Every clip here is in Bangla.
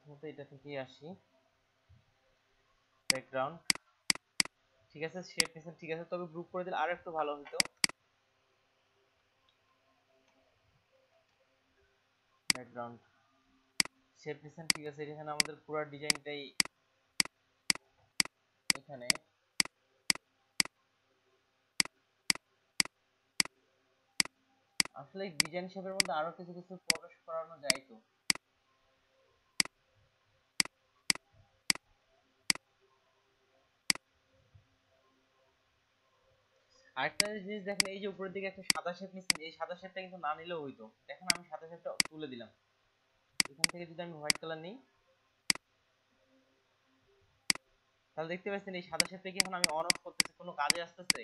প্রথমত এটা থেকেই আসি, ব্যাকগ্রাউন্ড ঠিক আছে, শেপ নিছেন ঠিক আছে, তবে গ্রুপ করে দিলে আর একটু ভালো হতো। ব্যাকগ্রাউন্ড শেপ নিছেন ঠিক আছে, এখানে আমাদের পুরো ডিজাইনটাই এখানে আসলে ডিজাইন শেপের মধ্যে আরো কিছু কিছু প্রবেশ করানো যায় তো। আরেকটা জিনিস দেখেন, এই যে উপরের দিকে একটা সাদা শেপ নিচ্ছেন, এই সাদা শেপটা কিন্তু না নিলেও হইতো। দেখেন আমি সাদা শেপটা তুলে দিলাম, এখান থেকে যদি আমি হোয়াইট কালার নিই তাহলে দেখতে পাচ্ছেন এই সাদা শেপটা কি এখন আমি অন অফ করতেছি, কোনো কাজে আসতেছে?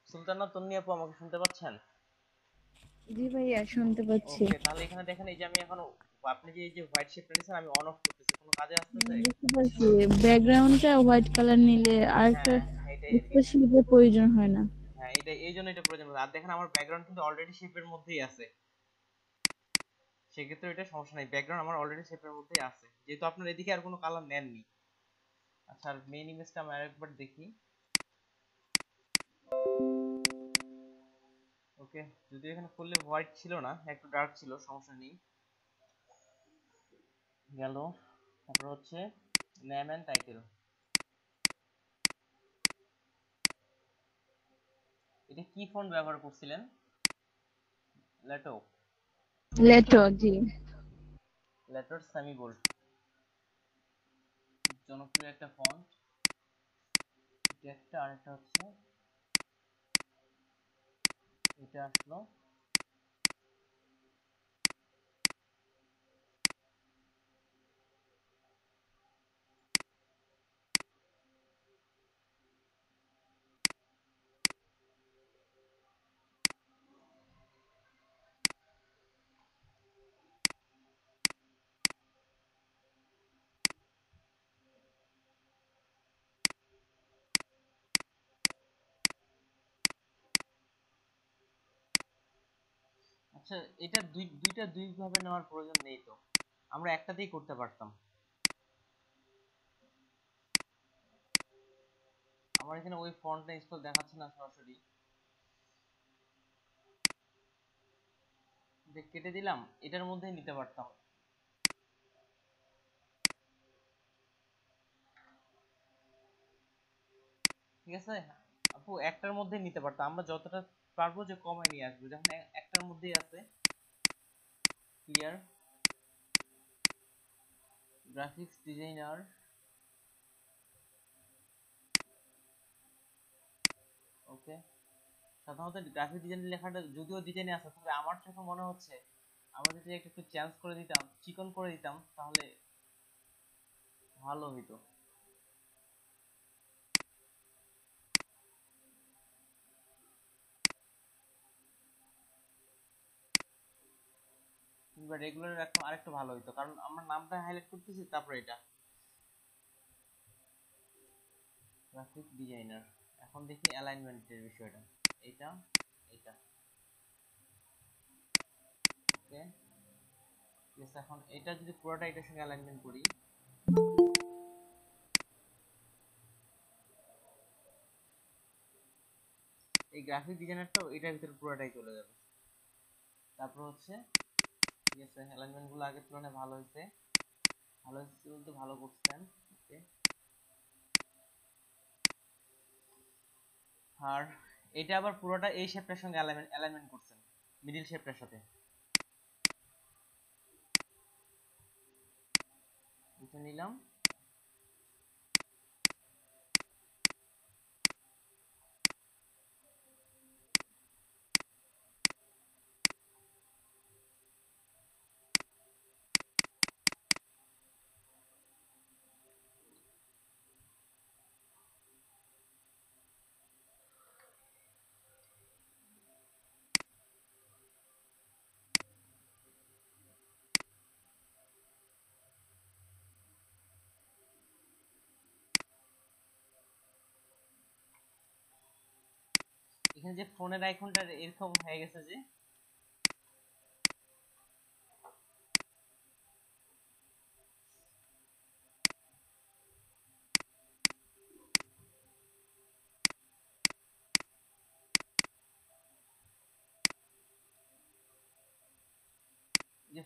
সুলতানা তন্নি আপু আমাকে শুনতে পাচ্ছেন? জি ভাইয়া শুনতে পাচ্ছি। ওকে, তাহলে এখানে দেখেন এই যে আমি এখন আপনি যে এই যে হোয়াইট শেপটা নিছেন আমি অন অফ করতেছি, কোনো কাজে আসতেছে? বুঝতে পারছি, ব্যাকগ্রাউন্ডটা হোয়াইট কালার নিলে আর একটা হ্যাঁ এটা এক্সট্রা শেপের প্রয়োজন হয় না। হ্যাঁ এটা এই জন্য এটা প্রয়োজন হবে। আর দেখেন আমার ব্যাকগ্রাউন্ড কিন্তু অলরেডি শেপের মধ্যেই আছে, সেক্ষেত্রে এটা সমস্যা নাই, ব্যাকগ্রাউন্ড আমার অলরেডি শেপের মধ্যেই আছে, যেহেতু আপনার এদিকে আর কোনো কালার নেননি। আচ্ছা, আর মেইন ইমেজটা আমি আরেকবার দেখি। ওকে, যদি এখানে ফুললি হোয়াইট ছিল না, একটু ডার্ক ছিল, সমস্যা নেই। গেল। তারপর হচ্ছে নেম এন্ড টাইটেল, এটা কি ফন্ট ব্যবহার করছিলেন? লেটো? লেটো, জি। লেটোর সেমি বোল্ড, জনপ্রিয় একটা ফন্ট। এটা একটা, আরেকটা হচ্ছে এটা আসলো। আচ্ছা, এটা দুইটা দুই ভাবে নেওয়ার প্রয়োজন নেই তো, আমরা একটাতেই করতে পারতাম। আমার এখানে ওই ফন্টটা ইনস্টল দেখাচ্ছে না সরাসরি, কেটে দিলাম, এটার মধ্যেই নিতে পারতাম। ঠিক আছে আপু, একটার মধ্যেই নিতে পারতাম, আমরা যতটা পারবো যে কমায় নিয়ে আসবো, যখন একটার মধ্যেই আছে। Clear, graphics designer. ওকে, সাধারণত গ্রাফিক ডিজাইনের লেখাটা যদিও ডিজাইনে আছে, তবে আমার চোখে মনে হচ্ছে আমরা যদি একটু চেঞ্জ করে দিতাম, চিকন করে দিতাম, তাহলে ভালো হইতো। কিংবা রেগুলার রাখতাম আরেকটু ভালো হইতো, কারণ আমরা নামটা হাইলাইট করতেছি, তারপরে এটা গ্রাফিক ডিজাইনার। এখন দেখি অ্যালাইনমেন্টের বিষয়টা, এটা এটা ওকে। এখন এটা যদি পুরোটা এটার সঙ্গে অ্যালাইনমেন্ট করি, এই গ্রাফিক ডিজাইনারটাও এটার ভিতরে পুরোটাই চলে যাবে। তারপর হচ্ছে ঠিক আছে, অ্যালাইনমেন্ট গুলো আগের তুলনায় ভালো হয়েছে, ভালো হয়েছে বলতে ভালো করছেন। ওকে, আর এটা আবার পুরোটা এই শেপটার সঙ্গে অ্যালাইনমেন্ট করছেন, মিডিল শেপটার সাথে। এটা নিলাম। এখানে যে ফোনের আইকনটা এরকম হয়ে গেছে যে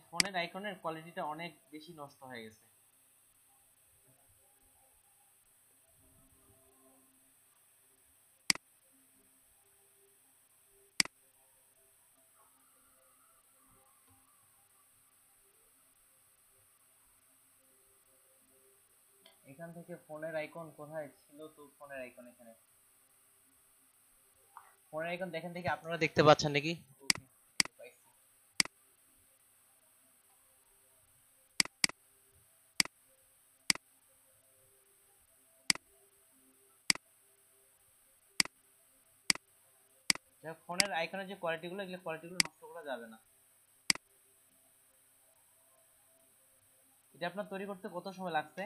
ফোনের আইকনের কোয়ালিটিটা অনেক বেশি নষ্ট হয়ে গেছে। এখান থেকে ফোনের আইকন কোথায় ছিল? তো ফোনের আইকন এখানে, ফোনের আইকন দেখেন দেখি আপনারা দেখতে পাচ্ছেন নাকি? ওকে, পাইছি। ফোনের আইকনের যে কোয়ালিটিগুলো, এগুলো কোয়ালিটিগুলো নষ্ট করা যাবে না। এটা আপনার তৈরি করতে কত সময় লাগছে?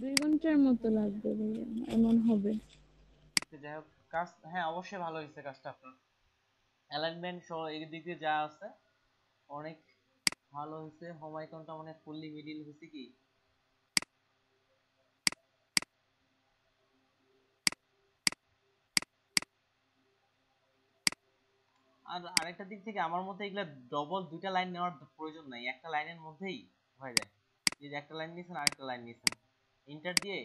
2 ঘন্টার মতো লাগবে ভাইয়া, এমন হবে। যাই হোক, কাজ হ্যাঁ অবশ্যই ভালো হয়েছে কাজটা আপনার। অ্যালাইনমেন্ট সহ এই দিকে যা আছে অনেক ভালো হয়েছে। হোম আইকনটা মানে ফুললি মিডিল হয়েছে কি। আর আরেকটা দিক থেকে আমার মতে এগুলা ডবল দুইটা লাইন নেওয়ার প্রয়োজন নাই, একটা লাইনের মধ্যেই হয়ে যায়। যে একটা লাইন নিয়েছেন আরেকটা লাইন নিয়েছেন, ইন্টার দিয়ে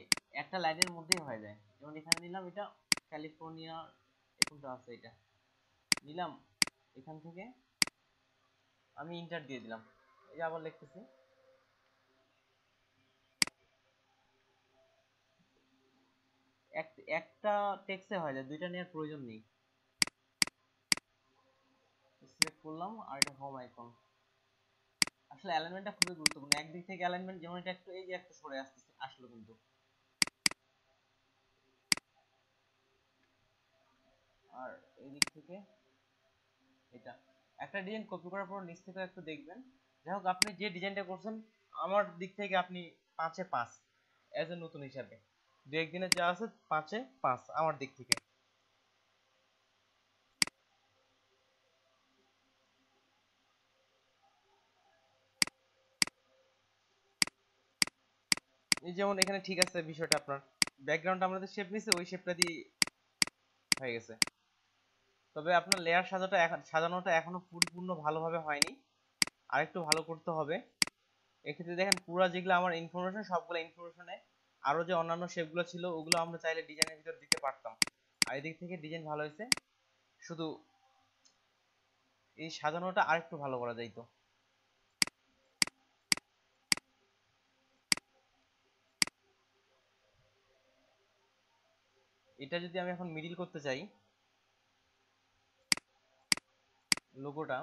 একটা লাইনের মধ্যেই হয়ে যায়। যেমন এখানে নিলাম এটা ক্যালিফোর্নিয়া, এরকমটা আছে, এটা নিলাম এখান থেকে, আমি ইন্টার দিয়ে দিলাম, এই যে আবার লিখতেছি। একটা টেক্সটে হয়ে যায়, দুইটা নেওয়ার প্রয়োজন নেই। সিলেক্ট করলাম, আর এটা হোম আইকন। আসলে অ্যালাইনমেন্টটা খুবই গুরুত্বপূর্ণ। একদিক থেকে অ্যালাইনমেন্ট, যেমন এটা একটু এই যে একটু সরে আসতেছে, আসলো কিন্তু। আর এই দিক থেকে এটা একটা ডিজাইন কপি করার পর নিচ থেকে একটু দেখবেন। যাই হোক, আপনি যে ডিজাইনটা করছেন আমার দিক থেকে আপনি 5-এ 5 এজ এ নতুন হিসাবে, দু একদিনে যা আছে 5-এ 5 আমার দিক থেকে। এই যেমন এখানে ঠিক আছে বিষয়টা, আপনার ব্যাকগ্রাউন্ড আমরা যে শেপ নিছি ওই শেপটা দিয়ে হয়ে গেছে। তবে আপনার লেয়ার সাজানোটা এখনো পরিপূর্ণ ভালোভাবে হয়নি, আরেকটু ভালো করতে হবে। এক্ষেত্রে দেখেন পুরো যেগুলো আমার ইনফরমেশন, সবগুলো ইনফরমেশনে আরো যে অন্যান্য শেপগুলো ছিল ওগুলো আমরা চাইলে ডিজাইনের ভিতর দিতে পারতাম। আর এদিক থেকে ডিজাইন ভালো হয়েছে, শুধু এই সাজানোটা আরেকটু ভালো করা যাইতো। এটা যদি আমি এখন মিডিল করতে চাই, লোগোটা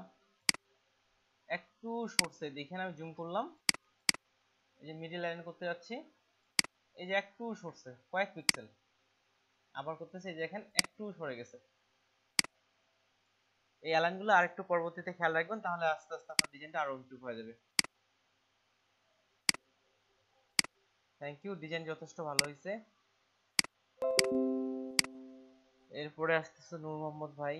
একটু সরছে, দেখেন আমি জুম করলাম, এই যে মিডিল লাইন করতে যাচ্ছি, এই যে একটু সরছে কয়েক পিক্সেল, আবার করতেছি, এই যে দেখেন একটু সরে গেছে। এই অ্যালাইনগুলো আরেকটু পরবর্তীতে খেয়াল রাখবেন, তাহলে আস্তে আস্তে আপনার ডিজাইনটা আরো ইমপ্রুভ হয়ে যাবে। থ্যাংক ইউ, ডিজাইন যথেষ্ট ভালো হয়েছে। এরপরে আসতেছে নূর মোহাম্মদ ভাই।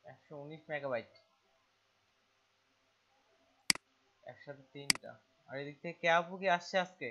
119 মেগাবাইট, একসাথে 3টা। আর এদিক থেকে কে আপু কি আসছে আজকে?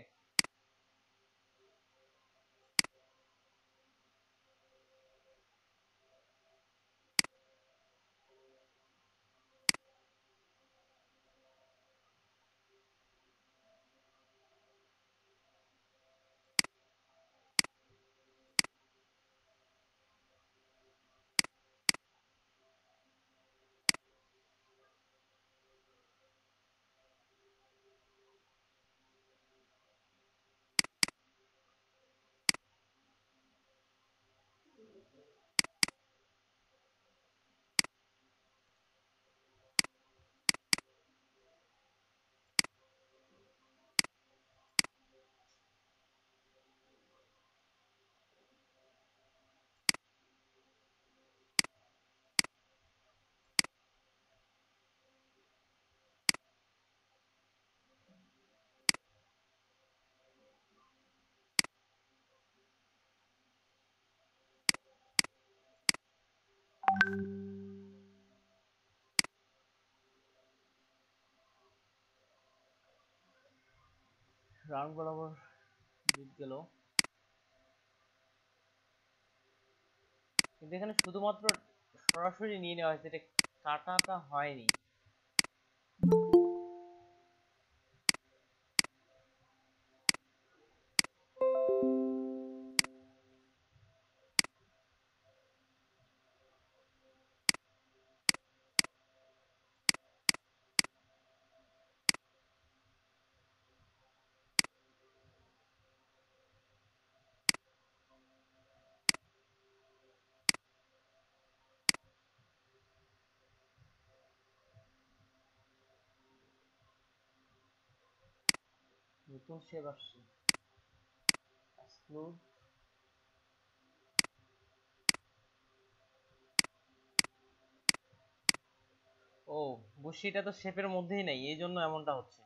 রাউন্ড বরাবর বিট গেল, কিন্তু এখানে শুধুমাত্র সরাসরি নিয়ে নেওয়া হয়েছে, এটা কাটাটা হয়নি। নতুন শেপ আসছে, এক্সক্লুড। ও, বুশিটা তো শেপের মধ্যেই নাই, এই জন্য এমনটা হচ্ছে।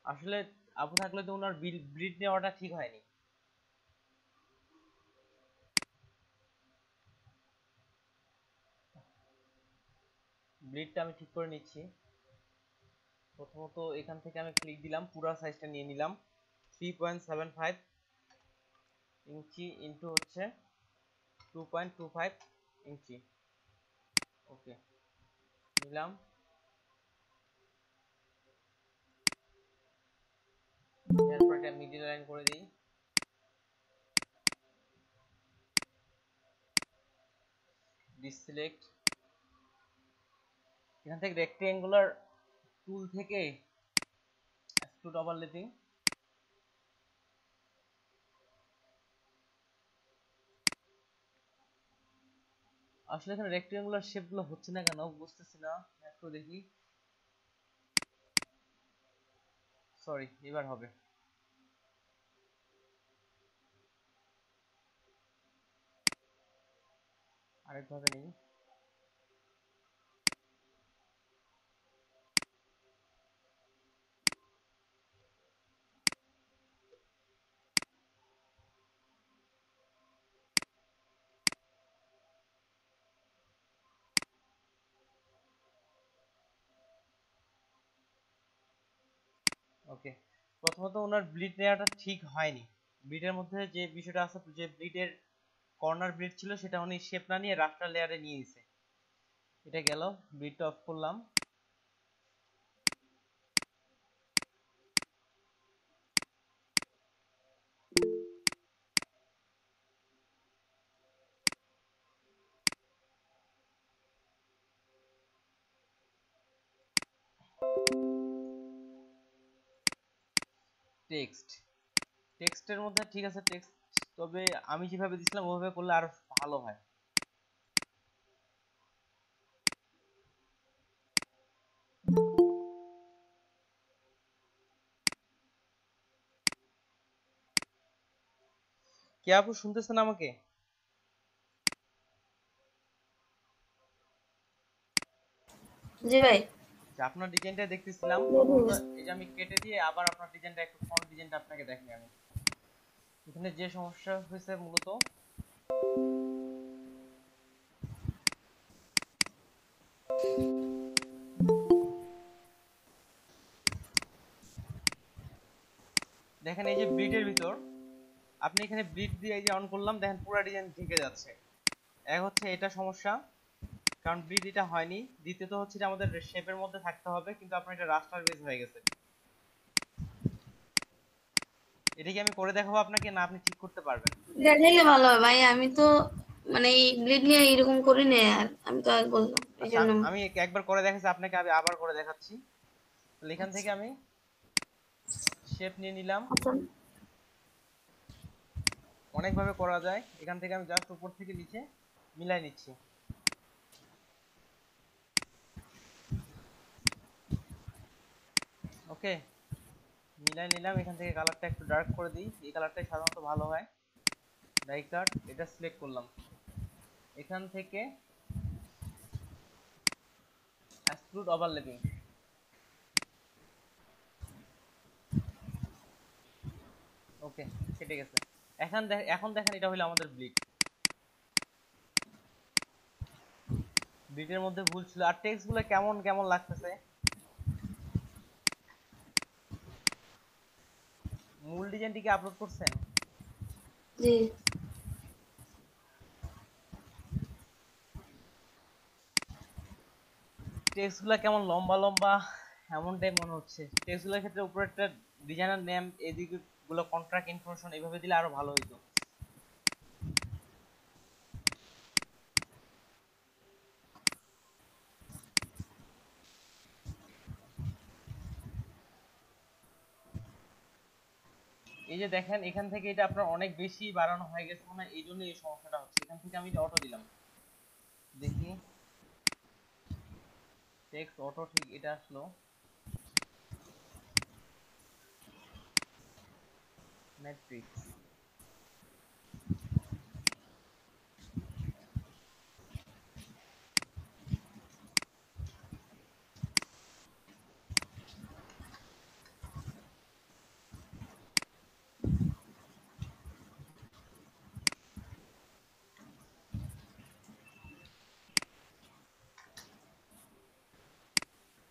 আসলে আপু থাকলে তো ওনার ব্রিড নেওয়াটা ঠিক হয়নি। ব্রিডটা আমি ঠিক করে নিচ্ছি। প্রথমত এখান থেকে আমি ক্লিক দিলাম, পুরো সাইজটা নিয়ে নিলাম, 3.75 ইঞ্চি ইন্টু হচ্ছে 2.25 ইঞ্চি। ওকে, নিলাম। এরপর একটা মিডিল লাইন করে দিই, ডিসিলেক্ট। এখান থেকে রেক্টেঙ্গুলার টুল থেকে এক্সট্রুড ওভারল্যাপিং, আসলে এখানে রেক্টেঙ্গুলার শেপগুলো হচ্ছে না কেন বুঝতেছি না, একটু দেখি। সরি, এবার হবে। আরেকভাবে নেই। ওকে, প্রথমত ওনার ব্লিড নেওয়াটা ঠিক হয়নি। ব্লিডের মধ্যে যে বিষয়টা আছে, যে ব্লিডের কর্নার ব্লিড ছিল সেটা উনি শেপ না নিয়ে রাস্টার লেয়ারে নিয়ে নিছে। এটা গেল, ব্লিডটা অফ করলাম। টেক্সট, টেক্সটের মধ্যে ঠিক আছে টেক্সট, তবে আমি যেভাবে দিছিলাম ওভাবে করলে আরো ভালো হয়। কে আপু শুনতেছেন আমাকে? জি ভাই। যে আপনার ডিজাইনটা দেখতেছিলাম, প্রথমত এই যে আমি কেটে দিয়ে আবার আপনার ডিজাইনটা, একটু ফ্রন্ট ডিজাইনটা আপনাকে দেখাই আমি। এখানে যে সমস্যা হয়েছে মূলত, দেখেন এই যে ব্লিডের ভিতর আপনি এখানে ব্লিড দিয়ে এই যে অন করলাম, দেখেন পুরো ডিজাইন ঢেকে যাচ্ছে। এক হচ্ছে এটা সমস্যা, কারণ ব্লিড এটা হয়নি। দ্বিতীয়ত হচ্ছে যে আমাদের শেপের মধ্যে থাকতে হবে, কিন্তু আপনার এটা রাস্টার বেস হয়ে গেছে। এটা কি আমি করে দেখাবো আপনাকে, না আপনি ঠিক করতে পারবেন? দেখাইলে ভালো হয় ভাই, আমি তো মানে এই ব্লিড নিয়ে এরকম করি না, আর আমি তো আজ বললাম এই আচ্ছা, জন্য। আমি একবার করে দেখাচ্ছি আপনাকে, আমি আবার করে দেখাচ্ছি। তাহলে এখান থেকে আমি শেপ নিয়ে নিলাম, আচ্ছা, অনেকভাবে করা যায়। এখান থেকে আমি জাস্ট উপর থেকে নিচে মিলাই নিচ্ছি। ওকে, মিলাই নিলাম। এখান থেকে কালারটা একটু ডার্ক করে দিই, এই কালারটাই সাধারণত ভালো হয়। ডাই কাট, এটা সিলেক্ট করলাম। এখান থেকে এক্সট্রুড ওভারল্যাপিং, ওকে, কেটে গেছে। এখন দেখেন এটা হলো আমাদের ব্লিড। ব্লিডের মধ্যে ভুল ছিল। আর টেক্সট গুলো কেমন কেমন লাগতেছে? ডিজাইনটি কি আপলোড করছেন? জি। টেক্সটগুলো কেমন লম্বা লম্বা এমনটাই মনে হচ্ছে। টেক্সটগুলোর ক্ষেত্রে উপরে একটা ডিজাইনার নেম, এদিকে গুলো কন্ট্রাক্ট ইনফরমেশন এইভাবে দিলে আরো ভালো হইতো। এই যে দেখেন এখান থেকে এটা আপনার অনেক বেশি বাড়ানো হয়ে গেছে মনে হয়, এই জন্য এই সমস্যাটা হচ্ছে। এখান থেকে আমি অটো দিলাম, দেখি টেক্সট অটো ঠিক এটা আসলো। ম্যাট্রিক্স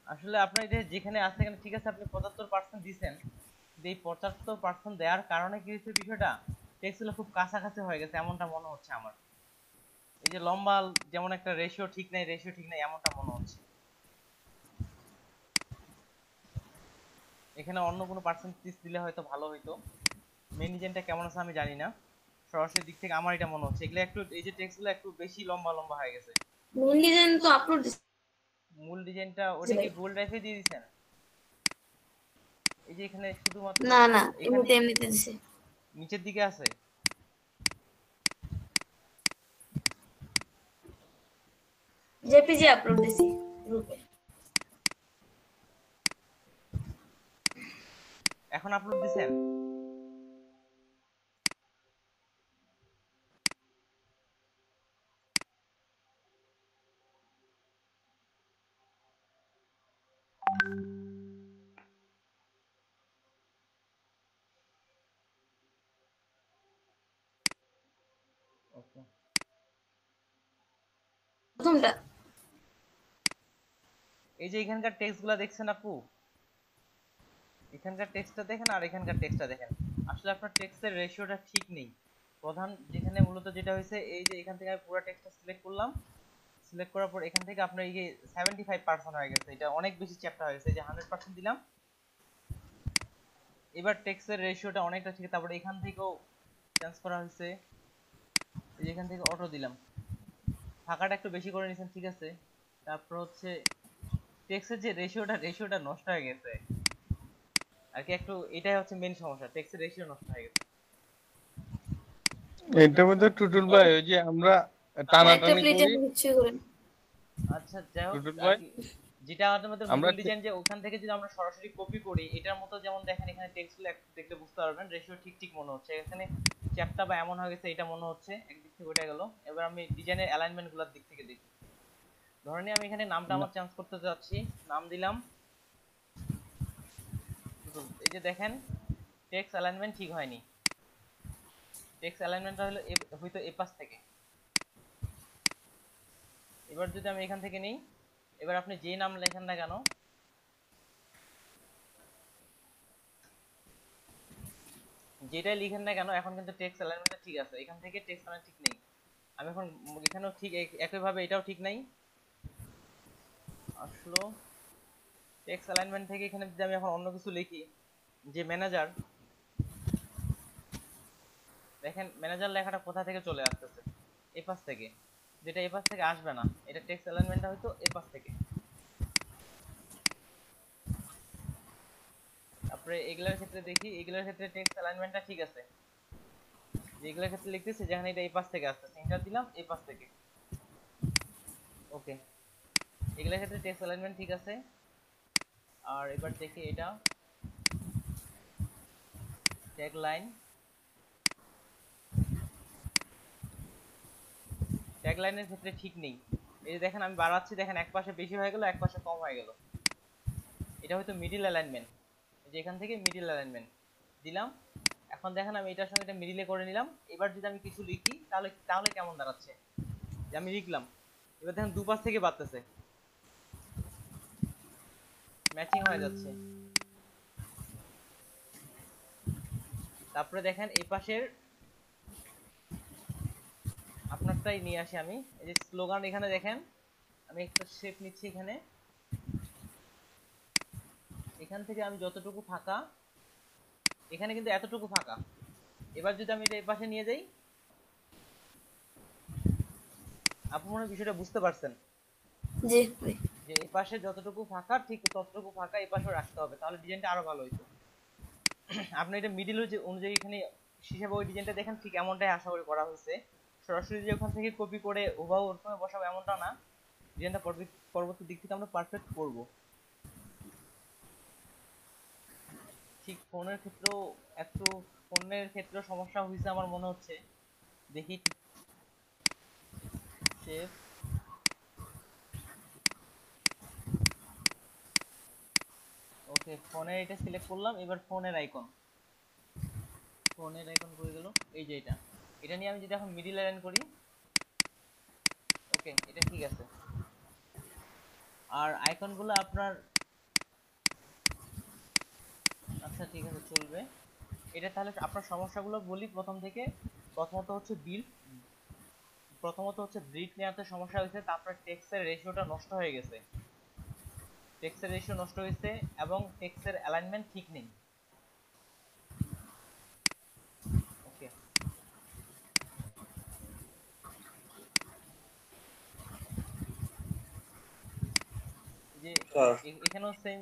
আসলে আপনার এটা যেখানে আছে এখানে ঠিক আছে, আপনি 75% দিছেন। এই 75% দেওয়ার কারণে কি হচ্ছে, বিষয়টা টেক্সটগুলো খুব কাছাকাছি হয়ে গেছে এমনটা মনে হচ্ছে আমার। এই যে লম্বা যেমন একটা রেশিও ঠিক নাই, রেশিও ঠিক নাই এমনটা মনে হচ্ছে। এখানে অন্য কোনো পার্সেন্টেজ দিলে হয়তো ভালো হইতো। মেন ডিজাইনটা কেমন আছে আমি জানি না, সরাসরি দিক থেকে আমার এটা মনে হচ্ছে এগুলো একটু, এই যে টেক্সটগুলো একটু বেশি লম্বা লম্বা হয়ে গেছে। মূল ডিজাইন তো আপলোড দিছি মূল ডিজাইনটা ওটা কি ভাই। গোল্ড ড্রাইভে দিয়ে দিয়েছেন? এই যে এখানে শুধুমাত্র না না, এখানে এমনিতে দিছি। নিচের দিকে আছে। জেপিজি আপলোড দিছি গ্রুপে। এখন আপলোড দিছেন? ওকে, প্রথমটা। এই যে এখানকার টেক্সটগুলো দেখছেন আপু, এখানকার টেক্সটটা দেখেন আর এখানকার টেক্সটটা দেখেন, আসলে আপনার টেক্সটের রেশিওটা ঠিক নেই। প্রধান যেখানে মূলত যেটা হয়েছে, এই যে এখান থেকে আমি পুরো টেক্সটটা সিলেক্ট করলাম, সিলেক্ট করার পর এখান থেকে আপনার এই যে 75% হয়ে গেছে, এটা অনেক বেশি চ্যাপ্টার হয়েছে। এই যে 100% দিলাম, এবার টেক্সটের রেশিওটা অনেকটা ঠিক। তারপরে এখান থেকেও চেঞ্জ করা হয়েছে, এই যে এখান থেকে অটো দিলাম, ফাঁকাটা একটু বেশি করে নিয়েছেন ঠিক আছে। তারপর হচ্ছে টেক্সটের যে রেশিওটা নষ্ট হয়ে গেছে আর কি, একটু এটাই হচ্ছে মেন সমস্যা, টেক্সটের রেশিও নষ্ট হয়ে গেছে। এটা মধ্যে টুটুল ভাই ওই যে আমরা একটা টানাটানি প্লেটে করি। হচ্ছে করেন। আচ্ছা যাই হোক টুটুল আর ভাই কি, যেটা আমাদের আমরা মূল ডিজাইন, যে ওখান থেকে যদি আমরা সরাসরি কপি করি এটার মতো, যেমন দেখেন এখানে টেক্সটগুলো একটু দেখলে বুঝতে পারবেন রেশিও ঠিক ঠিক মনে হচ্ছে। এখানে চ্যাপ্টা বা এমন হয়ে গেছে এটা মনে হচ্ছে, একদিক থেকে ওটা গেল। এবার আমি ডিজাইনের অ্যালাইনমেন্ট গুলোর দিক থেকে দেখি। ধরে নিই আমি এখানে নামটা আমার চেঞ্জ করতে যাচ্ছি, নাম দিলাম টুটুল। এই যে দেখেন টেক্সট অ্যালাইনমেন্ট ঠিক হয়নি, টেক্সট অ্যালাইনমেন্টটা হলো হয়তো এ পাশ থেকে। এবার যদি আমি এখান থেকে নিই, এবার আপনি যে নাম লেখেন না কেন, যেটাই লিখেন না কেন, এখন কিন্তু টেক্সট অ্যালাইনমেন্টটা ঠিক আছে। এখান থেকে টেক্সট অ্যালাইনমেন্ট ঠিক নেই। আমি এখন এখানেও ঠিক একইভাবে এটাও ঠিক নাই আসলো। টেক্সট অ্যালাইনমেন্ট থেকে এখানে যদি আমি এখন অন্য কিছু লিখি, যে ম্যানেজার, দেখেন ম্যানেজার লেখাটা কোথা থেকে চলে আসতেছে, এই পাশ থেকে, যেটা এই পাশ থেকে আসবে না। এটা টেক্সট অ্যালাইনমেন্টটা হয়তো এই পাশ থেকে। তারপরে এগুলার ক্ষেত্রে দেখি, এগুলার ক্ষেত্রে টেক্সট অ্যালাইনমেন্টটা ঠিক আছে। যেগুলোর ক্ষেত্রে লিখতেছি যেখানে এটা এই পাশ থেকে আসতেছে, এন্টার দিলাম এই পাশ থেকে, ওকে। এগুলোর ক্ষেত্রে টেক্সট অ্যালাইনমেন্ট ঠিক আছে। আর এবার দেখি এটা ট্যাগ লাইন, ট্যাগ লাইনের ক্ষেত্রে ঠিক নেই। এই যে দেখেন আমি বাড়াচ্ছি, দেখেন এক পাশে বেশি হয়ে গেল, এক পাশে কম হয়ে গেল। এটা হয়তো মিডিল অ্যালাইনমেন্ট, এই যে এখান থেকে মিডিল অ্যালাইনমেন্ট দিলাম। এখন দেখেন আমি এটার সঙ্গে এটা মিডিলে করে নিলাম। এবার যদি আমি কিছু লিখি তাহলে তাহলে কেমন দাঁড়াচ্ছে, যে আমি লিখলাম, এবার দেখেন দুপাশ থেকে বাড়তেছে, ম্যাচিং হয়ে যাচ্ছে। তারপরে দেখেন এই পাশের আপনারটাই নিয়ে আসি আমি। এই যে স্লোগান এখানে দেখেন আমি একটা শেপ নিচ্ছি এখানে, এখান থেকে আমি যতটুকু ফাঁকা, এখানে কিন্তু এতটুকু ফাঁকা। এবার যদি আমি এটা এই পাশে নিয়ে যাই, আপনি মনে হয় বিষয়টা বুঝতে পারছেন জি ভাই। যে এই পাশে যতটুকু ফাঁকা ঠিক ততটুকু ফাঁকা এই পাশেও রাখতে হবে, তাহলে ডিজাইনটা আরো ভালো হইতো। আপনি এটা মিডিল অনুযায়ী এখানে হিসাবে ওই ডিজাইনটা দেখেন ঠিক এমনটাই আশা করি করা হয়েছে। সরাসরি যে ওখান থেকে কপি করে হুবহু ওরকম বসাবো এমনটা না, ডিজাইনটা পরবর্তী দিক থেকে আমরা পারফেক্ট করব। ঠিক ফোনের ক্ষেত্রেও একটু, ফোনের ক্ষেত্রেও সমস্যা হয়েছে আমার মনে হচ্ছে। দেখি সেভ, ওকে ফোনের এটা সিলেক্ট করলাম। এবার ফোনের আইকন, ফোনের আইকন করে গেল এই যে এটা, এটা নিয়ে আমি যদি এখন মিডিল লাইন করি, ওকে এটা ঠিক আছে। আর আইকনগুলো আপনার, আচ্ছা ঠিক আছে চলবে এটা। তাহলে আপনার সমস্যাগুলো বলি প্রথম থেকে। প্রথমত হচ্ছে ব্রিড নেওয়াতে সমস্যা হয়েছে, তারপর টেক্সটের রেশিওটা নষ্ট হয়ে গেছে, টেক্সটের রেশিও নষ্ট হয়েছে এবং টেক্সটের অ্যালাইনমেন্ট ঠিক নেই। ওকে যে এখানেও সেম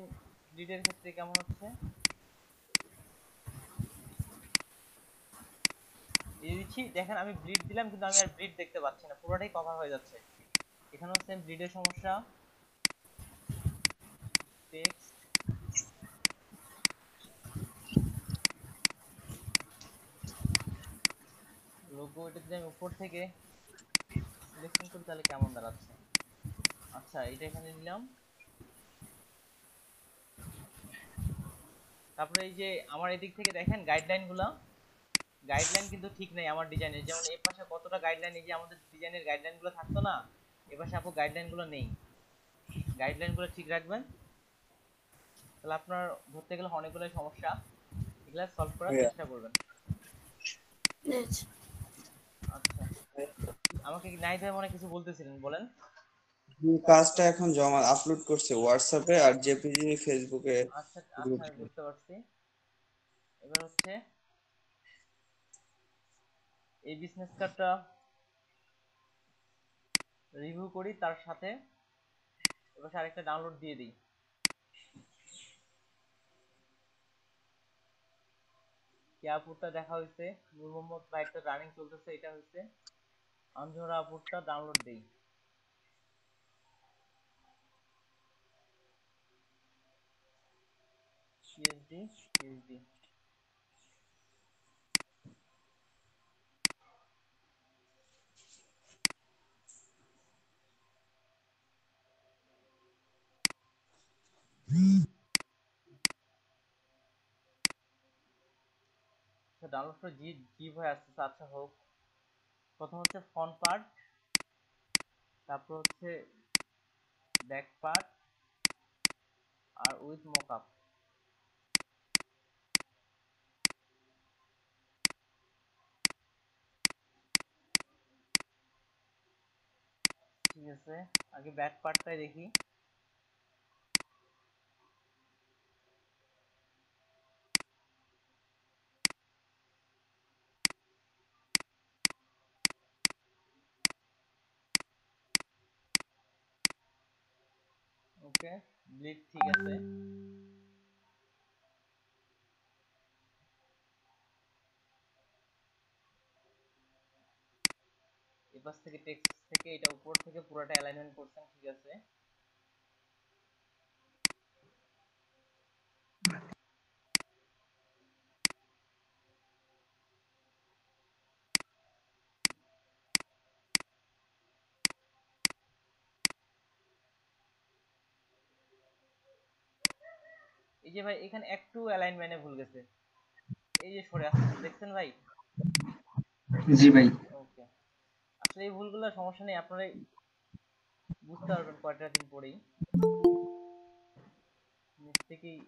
ব্রিডের ক্ষেত্রে কেমন হচ্ছে, এই দিচ্ছি দেখেন আমি ব্রিড দিলাম কিন্তু আমি আর ব্রিড দেখতে পাচ্ছি না, পুরোটাই কভার হয়ে যাচ্ছে। এখানেও সেম ব্রিডের সমস্যা। টেক্সট, লোগো, এটা যদি আমি উপর থেকে সিলেকশন করি তাহলে কেমন দাঁড়াচ্ছে। আচ্ছা এটা এখানে নিলাম। তারপরে এই যে আমার এদিক থেকে দেখেন গাইডলাইনগুলো, গাইডলাইন কিন্তু ঠিক নেই আমার ডিজাইনের। যেমন এই পাশে কতটা গাইডলাইন, এই যে আমাদের ডিজাইনের গাইডলাইনগুলো থাকতো না, এই পাশে আপু গাইডলাইনগুলো নেই। গাইডলাইনগুলো ঠিক রাখবেন, তাহলে আপনার ধরতে গেলে অনেকগুলো সমস্যা, এগুলো সলভ করার চেষ্টা করবেন। আচ্ছা। আচ্ছা আমাকে নাহিদ ভাই মনে হয় কিছু বলতেছিলেন, বলেন। কাজটা এখন জমা আপলোড করছে হোয়াটসঅ্যাপে আর জেপিজি ফেসবুকে আচ্ছা আচ্ছা আমি গ্রুপে। বুঝতে পারছি। এবার হচ্ছে এই বিজনেস কার্ডটা রিভিউ করি, তার সাথে এবার আরেকটা ডাউনলোড দিয়ে দিই। আপুরটা দেখা হয়েছে, নূর মোহাম্মদ ভাইয়েরটা রানিং চলতেছে, এটা হয়েছে। আনজোরা আপুরটা ডাউনলোড দেই। পিএইচডি পিএইচডি ডাউনলোড করে জি হয়ে আসতেছে। আচ্ছা হোক, প্রথম হচ্ছে ফ্রন্ট পার্ট, তারপর হচ্ছে ব্যাক পার্ট আর উইথ মকআপ। ঠিক আছে আগে ব্যাক পার্টটাই দেখি। ওকে ব্লিড ঠিক আছে। এপাশ থেকে টেক্সট থেকে এটা উপর থেকে পুরোটা অ্যালাইনমেন্ট করছেন, ঠিক আছে। এই যে ভাই এখানে একটু অ্যালাইনমেন্টে ভুল গেছে, এই যে সরে আসছে দেখছেন ভাই। জি ভাই। ওকে আসলে এই ভুলগুলো সমস্যা নেই, আপনারাই বুঝতে পারবেন কয়টা দিন পরেই। নিচ থেকেই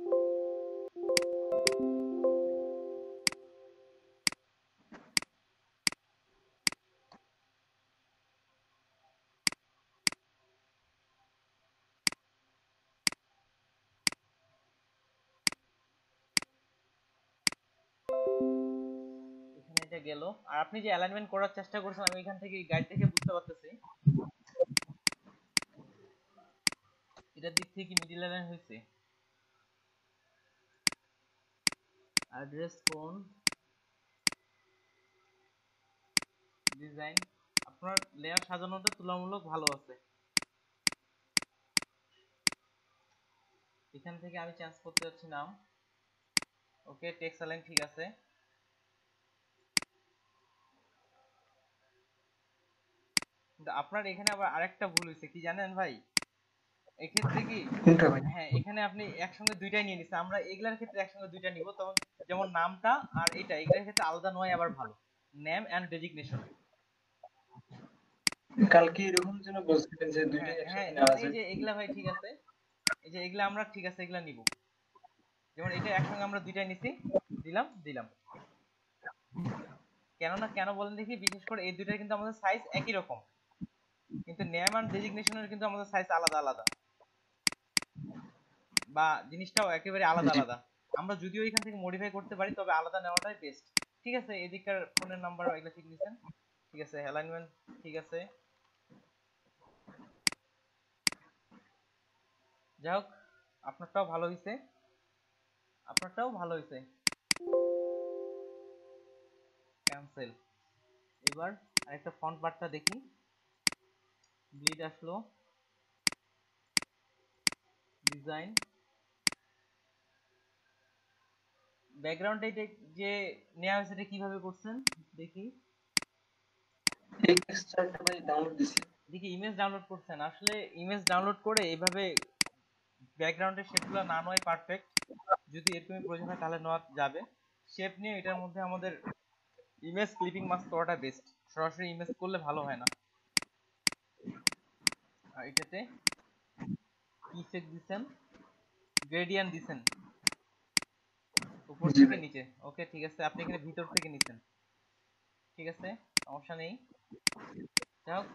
এটা গেল। আর আপনি যে অ্যালাইনমেন্ট করার চেষ্টা করছেন আমি এখান থেকে গাইড থেকে বুঝতে পারতেছি এটার দিক থেকে মিডল অ্যালাইন হয়েছে। অ্যাড্রেস, ফোন, ডিজাইন, আপনার লেয়ার সাজানোটা তুলনামূলক ভালো আছে। এখান থেকে আমি চেঞ্জ করতে যাচ্ছি নাম। ওকে, টেক্সট অ্যালাইন ঠিক আছে। কিন্তু আপনার এখানে আবার আরেকটা ভুল হয়েছে কি জানেন ভাই, এক্ষেত্রে কি, কোনটা ভাই? হ্যাঁ এখানে আপনি একসঙ্গে দুইটাই নিয়ে নিছেন। আমরা এগুলার ক্ষেত্রে একসঙ্গে দুইটা নিব, তখন যেমন নামটা আর এগুলার ক্ষেত্রে আলাদা নয় আবার ভালো, নেম এন্ড ডেজিগনেশন। কালকে এরকম যেন বলছিলেন যে হ্যাঁ দুইটাই হ্যাঁ, একসাথে যেমন নেওয়া এই যায়। যে এগুলা ভাই ঠিক আছে, এই যে এগুলা আমরা ঠিক আছে এগুলা নিব, যেমন এটা একসঙ্গে আমরা দুইটাই নিছি, দিলাম দিলাম। কেননা কেন বলেন দেখি, বিশেষ করে এই দুইটার কিন্তু আমাদের সাইজ একই রকম, কিন্তু নেম এন্ড ডেজিগনেশনের কিন্তু আমাদের সাইজ আলাদা আলাদা, বা জিনিসটাও একেবারে আলাদা জি। আলাদা। আমরা যদিও এখান থেকে মডিফাই করতে পারি, তবে আলাদা নেওয়াটাই বেস্ট। ঠিক আছে, এদিককার ফোনের নাম্বার এগুলো ঠিক নিছেন, ঠিক আছে, অ্যালাইনমেন্ট ঠিক আছে। যাই হোক, আপনারটাও ভালো হয়েছে, আপনারটাও ভালো হয়েছে। ক্যান্সেল। এবার আরেকটা ফন্ট বারটা দেখি, ব্লিড আসলো, ডিজাইন, ব্যাকগ্রাউন্ড এটা যে নেওয়া হয়েছে এটা কিভাবে করছেন দেখি। এই টেক্সচারটা ভাই ডাউনলোড দিছি। দেখি ইমেজ ডাউনলোড করছেন, আসলে ইমেজ ডাউনলোড করে এইভাবে ব্যাকগ্রাউন্ডের শেপগুলো না নয় পারফেক্ট, যদি এরকমই প্রয়োজন হয় তাহলে নেওয়া যাবে। শেপ নিয়ে এটার মধ্যে আমাদের ইমেজ ক্লিপিং মাস্ক করাটা বেস্ট, সরাসরি ইমেজ করলে ভালো হয় না। আর এটাতে কি সেট দিছেন, গ্রেডিয়েন্ট দিছেন উপর জি থেকে ভাই। নিচে। ওকে ঠিক আছে, আপনি এখানে ভিতর থেকে নিছেন, ঠিক আছে, সমস্যা নেই। যাই হোক,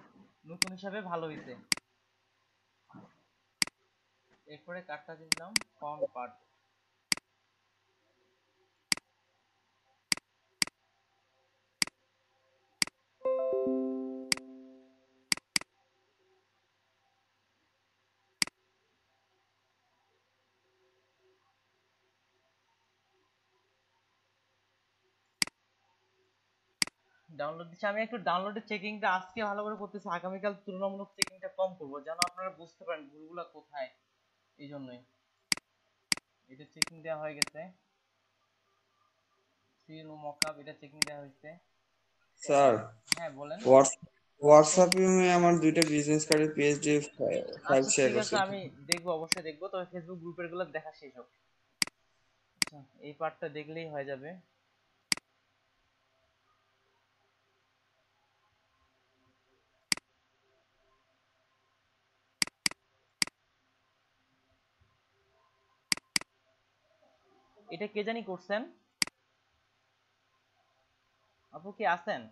নতুন হিসাবে ভালো হয়েছে। এরপরে কার্ডটা দিলাম ফন্ট পার্ট। ডাউনলোড দিচ্ছি, আমি একটু ডাউনলোডের চেকিংটা আজকে ভালো করে করতেছি, আগামীকাল তুলনামূলক চেকিংটা কম করবো, যেন আপনারা বুঝতে পারেন ভুলগুলা কোথায়। এই জন্যই এটা চেকিং দেওয়া হয়ে গেছে। সিএল ও মকআপ এটা চেকিং দেওয়া হয়েছে। স্যার, হ্যাঁ বলেন। হোয়াটসঅ্যাপে আমি আমার দুইটা বিজনেস কার্ডের পিএইচডি ফাইল আচ্ছা শেয়ার ঠিক আছে, করছি। আমি দেখবো, অবশ্যই দেখবো, তবে ফেসবুক গ্রুপের গুলো দেখা শেষ হোক। আচ্ছা, এই পার্টটা দেখলেই হয়ে যাবে। এটা কে জানি করছেন, আপু কি আছেন?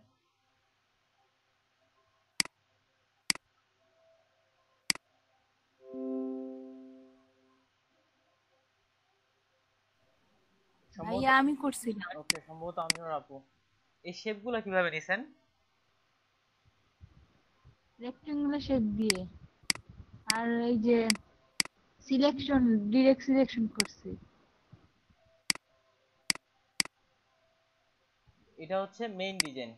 সম্ভবত, ভাইয়া আমি করছিলাম ওকে সম্ভবত আমিও আপু। এই শেপগুলো কিভাবে নিছেন? রেক্টেঙ্গুলার শেপ দিয়ে, আর এই যে সিলেকশন, ডিরেক্ট সিলেকশন করছি। এটা হচ্ছে মেইন ডিজাইন।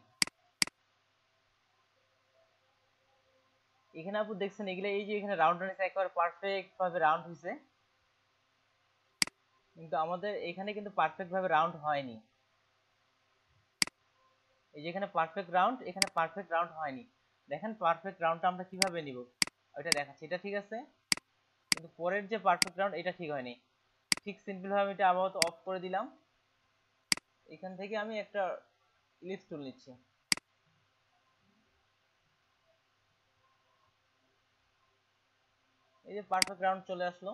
এখানে আপু দেখছেন এগুলা, এই যে এখানে রাউন্ড হয়েছে একবার পারফেক্ট ভাবে রাউন্ড হয়েছে, কিন্তু আমাদের এখানে কিন্তু পারফেক্ট ভাবে রাউন্ড হয়নি। এই যে এখানে পারফেক্ট রাউন্ড, এখানে পারফেক্ট রাউন্ড হয়নি। দেখেন পারফেক্ট রাউন্ডটা আমরা কিভাবে নিব, ওইটা দেখাচ্ছি। এটা ঠিক আছে, কিন্তু পরের যে পারফেক্ট রাউন্ড এটা ঠিক হয়নি। ঠিক সিম্পল ভাবে এটা আপাতত অফ করে দিলাম। এখান থেকে আমি একটা ইলিপস টুল নিচ্ছি, এই যে পারফেক্ট রাউন্ড চলে আসলো।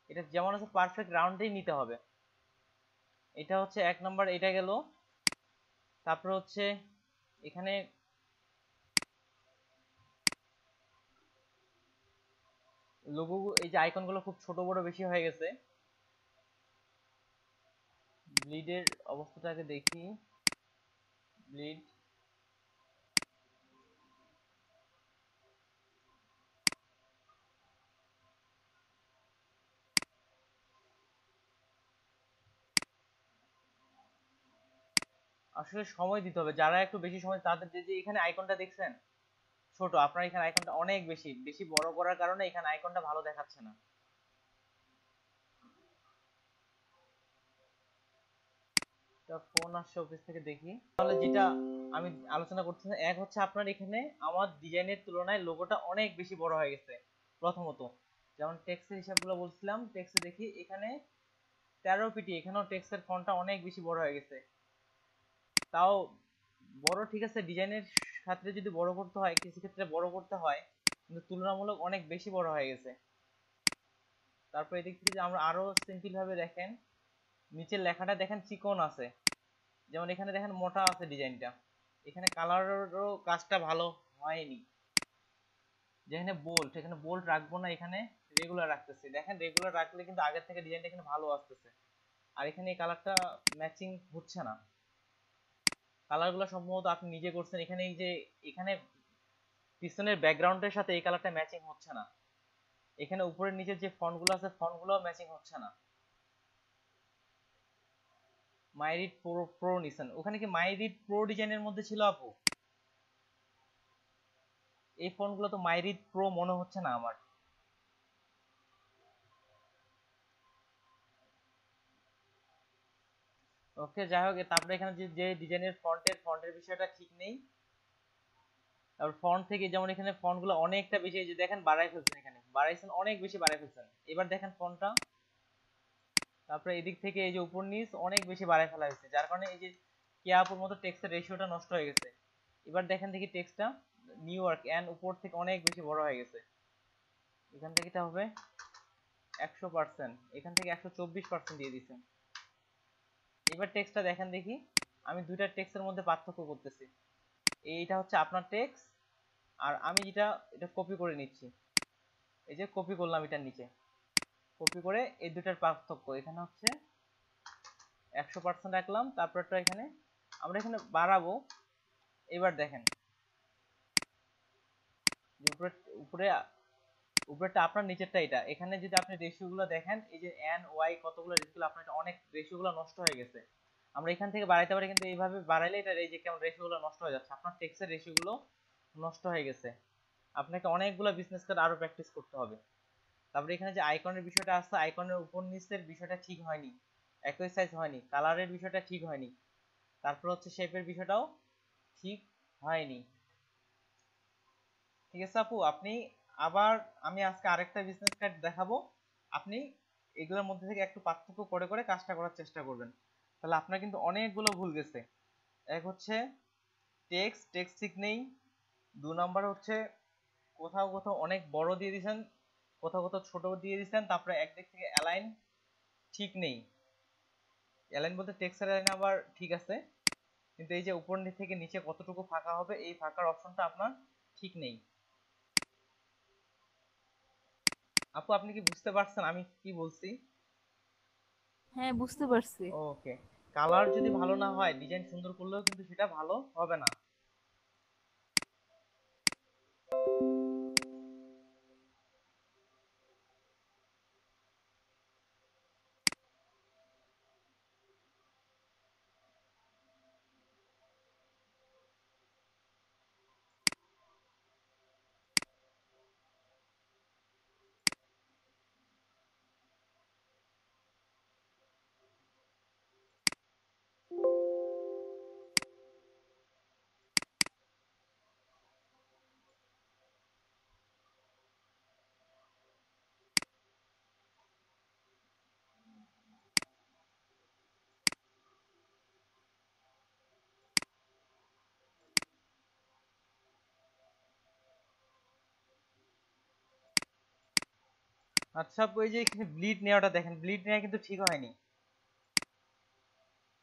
এটা যেমন আছে পারফেক্ট রাউন্ডেই নিতে হবে। এটা হচ্ছে এক নম্বর, এটা গেল। তারপর হচ্ছে এখানে লোগো, এই যে আইকন গুলো খুব ছোট বড় বেশি হয়ে গেছে। ব্লিডের অবস্থাটাকে দেখি। ব্লিড আসলে সময় দিতে হবে, যারা একটু বেশি সময় তাদের, যে এখানে আইকনটা দেখছেন ছোট, আপনার এখানে আইকনটা অনেক বেশি বেশি বড় করার কারণে এখানে আইকনটা ভালো দেখাচ্ছে না। ফোন আসছে অফিস থেকে, দেখি। তাহলে যেটা আমি আলোচনা করতেছি, এক হচ্ছে আপনার এখানে আমার ডিজাইনের তুলনায় লোগোটা অনেক বেশি বড় হয়ে গেছে প্রথমত। যেমন টেক্সটের হিসাবগুলো বলছিলাম, টেক্সটে দেখি এখানে 13 পিটি, এখানেও টেক্সটের ফন্টটা অনেক বেশি বড় হয়ে গেছে। তাও বড় ঠিক আছে, ডিজাইনের ক্ষেত্রে যদি বড় করতে হয়, কিছু ক্ষেত্রে বড় করতে হয়, কিন্তু তুলনামূলক অনেক বেশি বড় হয়ে গেছে। তারপর এদিক থেকে যে আমরা আরো সিম্পল ভাবে দেখেন, নিচের লেখাটা দেখেন চিকন আছে, যেমন এখানে দেখেন মোটা আছে ডিজাইনটা, এখানে কালারেরও কাজটা ভালো হয়নি। যেখানে বোল্ট, এখানে বোল্ট রাখবো না, এখানে রেগুলার রাখতেছি। দেখেন রেগুলার রাখলে কিন্তু আগের থেকে ডিজাইনটা এখানে ভালো আসতেছে, আর এখানে এই কালারটা ম্যাচিং হচ্ছে না। কালারগুলো সম্ভবত আপনি নিজে করছেন, এখানে এই যে এখানে পিছনের ব্যাকগ্রাউন্ডের সাথে এই কালারটা ম্যাচিং হচ্ছে না, এখানে উপরের নিচের যে ফন্টগুলো আছে ফন্টগুলো ম্যাচিং হচ্ছে না। মাইরিড প্রো প্রো নিছেন, ওখানে কি মাইরিড প্রো ডিজাইনের মধ্যে ছিল আপু? এই ফন্টগুলো তো মাইরিড প্রো মনে হচ্ছে না আমার। ওকে, যাই হোক, তারপরে এখানে যে যে ডিজাইনের ফন্টের বিষয়টা ঠিক নেই। তারপর ফন্ট থেকে যেমন এখানে ফন্টগুলো অনেকটা বেশি, এই যে দেখেন বাড়াই ফেলছেন, এখানে বাড়াইছেন, অনেক বেশি বাড়াই ফেলছেন। এবার দেখেন ফন্টটা, তারপরে এদিক থেকে এই যে উপর নিচ অনেক বেশি বাড়াই ফেলা হয়েছে, যার কারণে এই যে কেয়াপুর মতো টেক্সটের রেশিওটা নষ্ট হয়ে গেছে। এবার দেখেন দেখি টেক্সটটা নিউ ইয়র্ক এন্ড উপর থেকে অনেক বেশি বড় হয়ে গেছে। এখান থেকে এটা হবে 100%, এখান থেকে 124% দিয়ে দিচ্ছেন। এবার টেক্সটটা দেখেন দেখি, আমি দুইটা টেক্সটের মধ্যে পার্থক্য করতেছি। এইটা হচ্ছে আপনার টেক্সট, আর আমি যেটা এটা কপি করে নিচ্ছি, এই যে কপি করলাম এটার নিচে, কপি করে এই দুটার পার্থক্য এখানে হচ্ছে 100% রাখলাম। তারপরটা এখানে আমরা এখানে বাড়াবো। এবার দেখেন যে উপরে উপরে উপরেরটা আপনার, নিচেরটা এটা। এখানে যদি আপনি রেশিওগুলো দেখেন, এই যে এন ওয়াই কতগুলো রেশিও, আপনার এটা অনেক রেশিওগুলো নষ্ট হয়ে গেছে। আমরা এখান থেকে বাড়াইতে পারি, কিন্তু এইভাবে বাড়াইলে এটা এই যে কেমন রেশিওগুলো নষ্ট হয়ে যাচ্ছে, আপনার টেক্সটের রেশিওগুলো নষ্ট হয়ে গেছে। আপনাকে অনেকগুলো বিজনেস কার্ড আরো প্র্যাকটিস করতে হবে। তারপরে এখানে যে আইকনের বিষয়টা আছে, আইকনের উপর নিচের বিষয়টা ঠিক হয়নি, একই সাইজ হয়নি, কালারের বিষয়টা ঠিক হয়নি, তারপর হচ্ছে শেপের বিষয়টাও ঠিক হয়নি। ঠিক আছে আপু, আপনি আবার, আমি আজকে আরেকটা বিজনেস কার্ড দেখাবো, আপনি এগুলোর মধ্যে থেকে একটু পার্থক্য করে করে কাজটা করার চেষ্টা করবেন, তাহলে আপনার কিন্তু অনেকগুলো ভুল গেছে। এক হচ্ছে টেক্সট টেক্সট ঠিক নেই, 2 নাম্বার হচ্ছে কোথাও কোথাও অনেক বড় দিয়ে দিয়েছেন, কোথাও কোথাও ছোট দিয়ে দিয়েছেন, তারপরে একদিক থেকে অ্যালাইন ঠিক নেই। অ্যালাইন বলতে টেক্সটের অ্যালাইন আবার ঠিক আছে, কিন্তু এই যে উপর থেকে নিচে কতটুকু ফাঁকা হবে, এই ফাঁকার অপশনটা আপনার ঠিক নেই। আপু আপনি কি বুঝতে পারছেন আমি কি বলছি? হ্যাঁ, বুঝতে পারছি। ওকে, কালার যদি ভালো না হয়, ডিজাইন সুন্দর করলেও কিন্তু সেটা ভালো হবে না। আচ্ছা আপু, এই যে এখানে ব্লিড নেওয়াটা দেখেন, ব্লিড নেওয়া কিন্তু ঠিক হয়নি।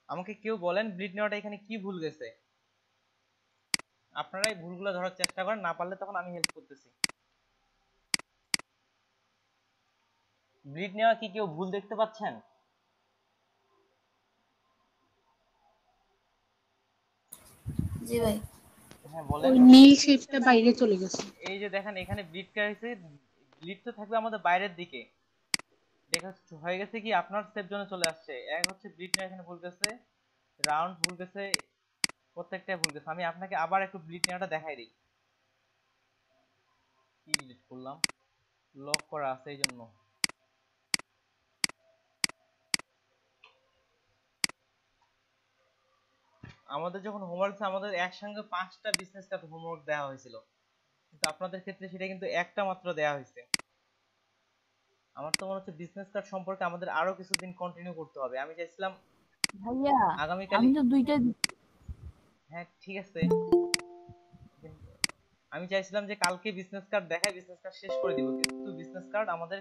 আমাকে কেউ বলেন ব্লিড নেওয়াটা এখানে কি ভুল গেছে, আপনারাই ভুলগুলো ধরার চেষ্টা করেন, না পারলে তখন আমি হেল্প করতেছি। ব্লিড নেওয়া কি কেউ ভুল দেখতে পাচ্ছেন? জি ভাই। হ্যাঁ বলেন। ওই নীল শেপটা বাইরে চলে গেছে। এই যে দেখেন এখানে ব্লিড হয়েছে, ব্লিড তো থাকবে আমাদের বাইরের দিকে, দেখা হয়ে গেছে কি আপনার সেফ জোনে চলে আসছে। এক হচ্ছে ব্লিড নেওয়া এখানে ভুল গেছে, রাউন্ড ভুল গেছে, প্রত্যেকটাই ভুল গেছে। আমি আপনাকে আবার একটু ব্লিড নেওয়াটা দেখাই দিই। কি ডিলিট করলাম, লক করা আছে এই জন্য। আমাদের যখন হোমওয়ার্ক আমাদের একসঙ্গে 5টা বিজনেস কার্ড হোমওয়ার্ক দেওয়া হয়েছিল, কিন্তু আপনাদের ক্ষেত্রে সেটা কিন্তু একটা মাত্র দেওয়া হয়েছে। আমার তো মনে হচ্ছে বিজনেস কার্ড সম্পর্কে আমাদের আরো কিছুদিন কন্টিনিউ করতে হবে। আমি চাইছিলাম ভাইয়া আগামীকালই। আমি তো দুইটা হ্যাঁ ঠিক আছে, আমি চাইছিলাম যে কালকে বিজনেস কার্ড দেখাই বিজনেস কার্ড শেষ করে দিব, কিন্তু বিজনেস কার্ড আমাদের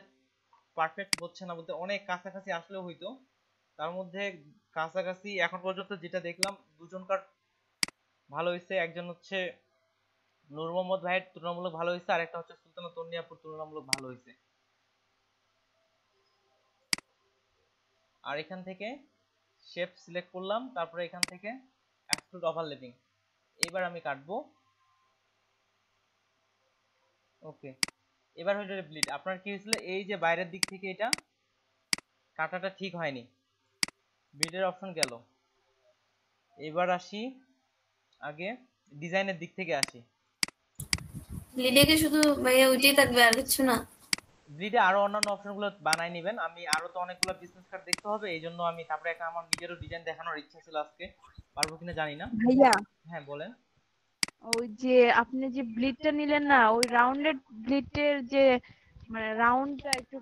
পারফেক্ট হচ্ছে না, বলতে অনেক কাছাকাছি আসলেও হইতো। তার মধ্যে কাছাকাছি এখন পর্যন্ত যেটা দেখলাম দুজন কার্ড ভালো হয়েছে। একজন হচ্ছে নূর মোহাম্মদ ভাইয়ের তুলনামূলক ভালো হয়েছে, আর একটা হচ্ছে সুলতানা তন্নিয়াপুর তুলনামূলক ভালো হয়েছে। আর এখান থেকে শেপ সিলেক্ট করলাম, তারপরে এখান থেকে এক্সক্লুড ওভারল্যাপিং। এবার আমি কাটবো। ওকে, এবার হলো ব্লিড। আপনার কি হয়েছিল, এই যে বাইরের দিক থেকে এটা কাটাটা ঠিক হয়নি, ব্লিডের অপশন গেল। এবার আসি, আগে ডিজাইনের দিক থেকে আসি। ব্লিডে কি শুধু ভাইয়া ওইটাই থাকবে আর কিছু না? ব্লিডে আরো অন্যান্য অপশনগুলো বানাই নেবেন। আমি আরো তো অনেকগুলো বিজনেস কার্ড দেখতে হবে, এই জন্য আমি তারপরে একটা আমার নিজেরও ডিজাইন দেখানোর ইচ্ছা ছিল আজকে, পারবো কিনা জানি না। ভাইয়া হ্যাঁ বলেন। ওই যে আপনি যে ব্লিডটা নিলেন না, ওই রাউন্ডেড ব্লিডের যে মানে রাউন্ডটা একটু,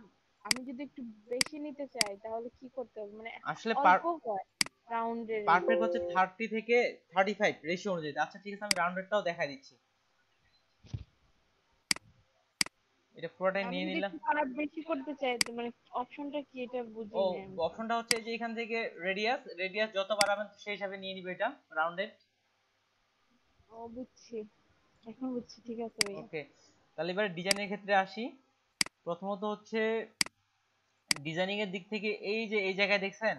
আমি যদি একটু বেশি নিতে চাই তাহলে কি করতে হবে? মানে আসলে অল্প হয় রাউন্ডের। পারফেক্ট হচ্ছে 30 থেকে 35 রেশিও অনুযায়ী। আচ্ছা ঠিক আছে, আমি রাউন্ডেডটাও দেখাই দিচ্ছি। এটা পুরোটাই আমি নিয়ে যদি নিলাম। একটু খারাপ বেশি করতে চাই তো মানে অপশনটা কি এটা ও, বুঝিনি আমি। অপশনটা হচ্ছে এই যে এখান থেকে রেডিয়াস, রেডিয়াস যত বাড়াবেন সেই হিসাবে নিয়ে নিবে এটা রাউন্ডেড। ও বুঝছি, এখন বুঝছি, ঠিক আছে ভাইয়া। ওকে, তাহলে এবার ডিজাইনের ক্ষেত্রে আসি। প্রথমত হচ্ছে ডিজাইনিং এর দিক থেকে এই যে এই জায়গায় দেখছেন,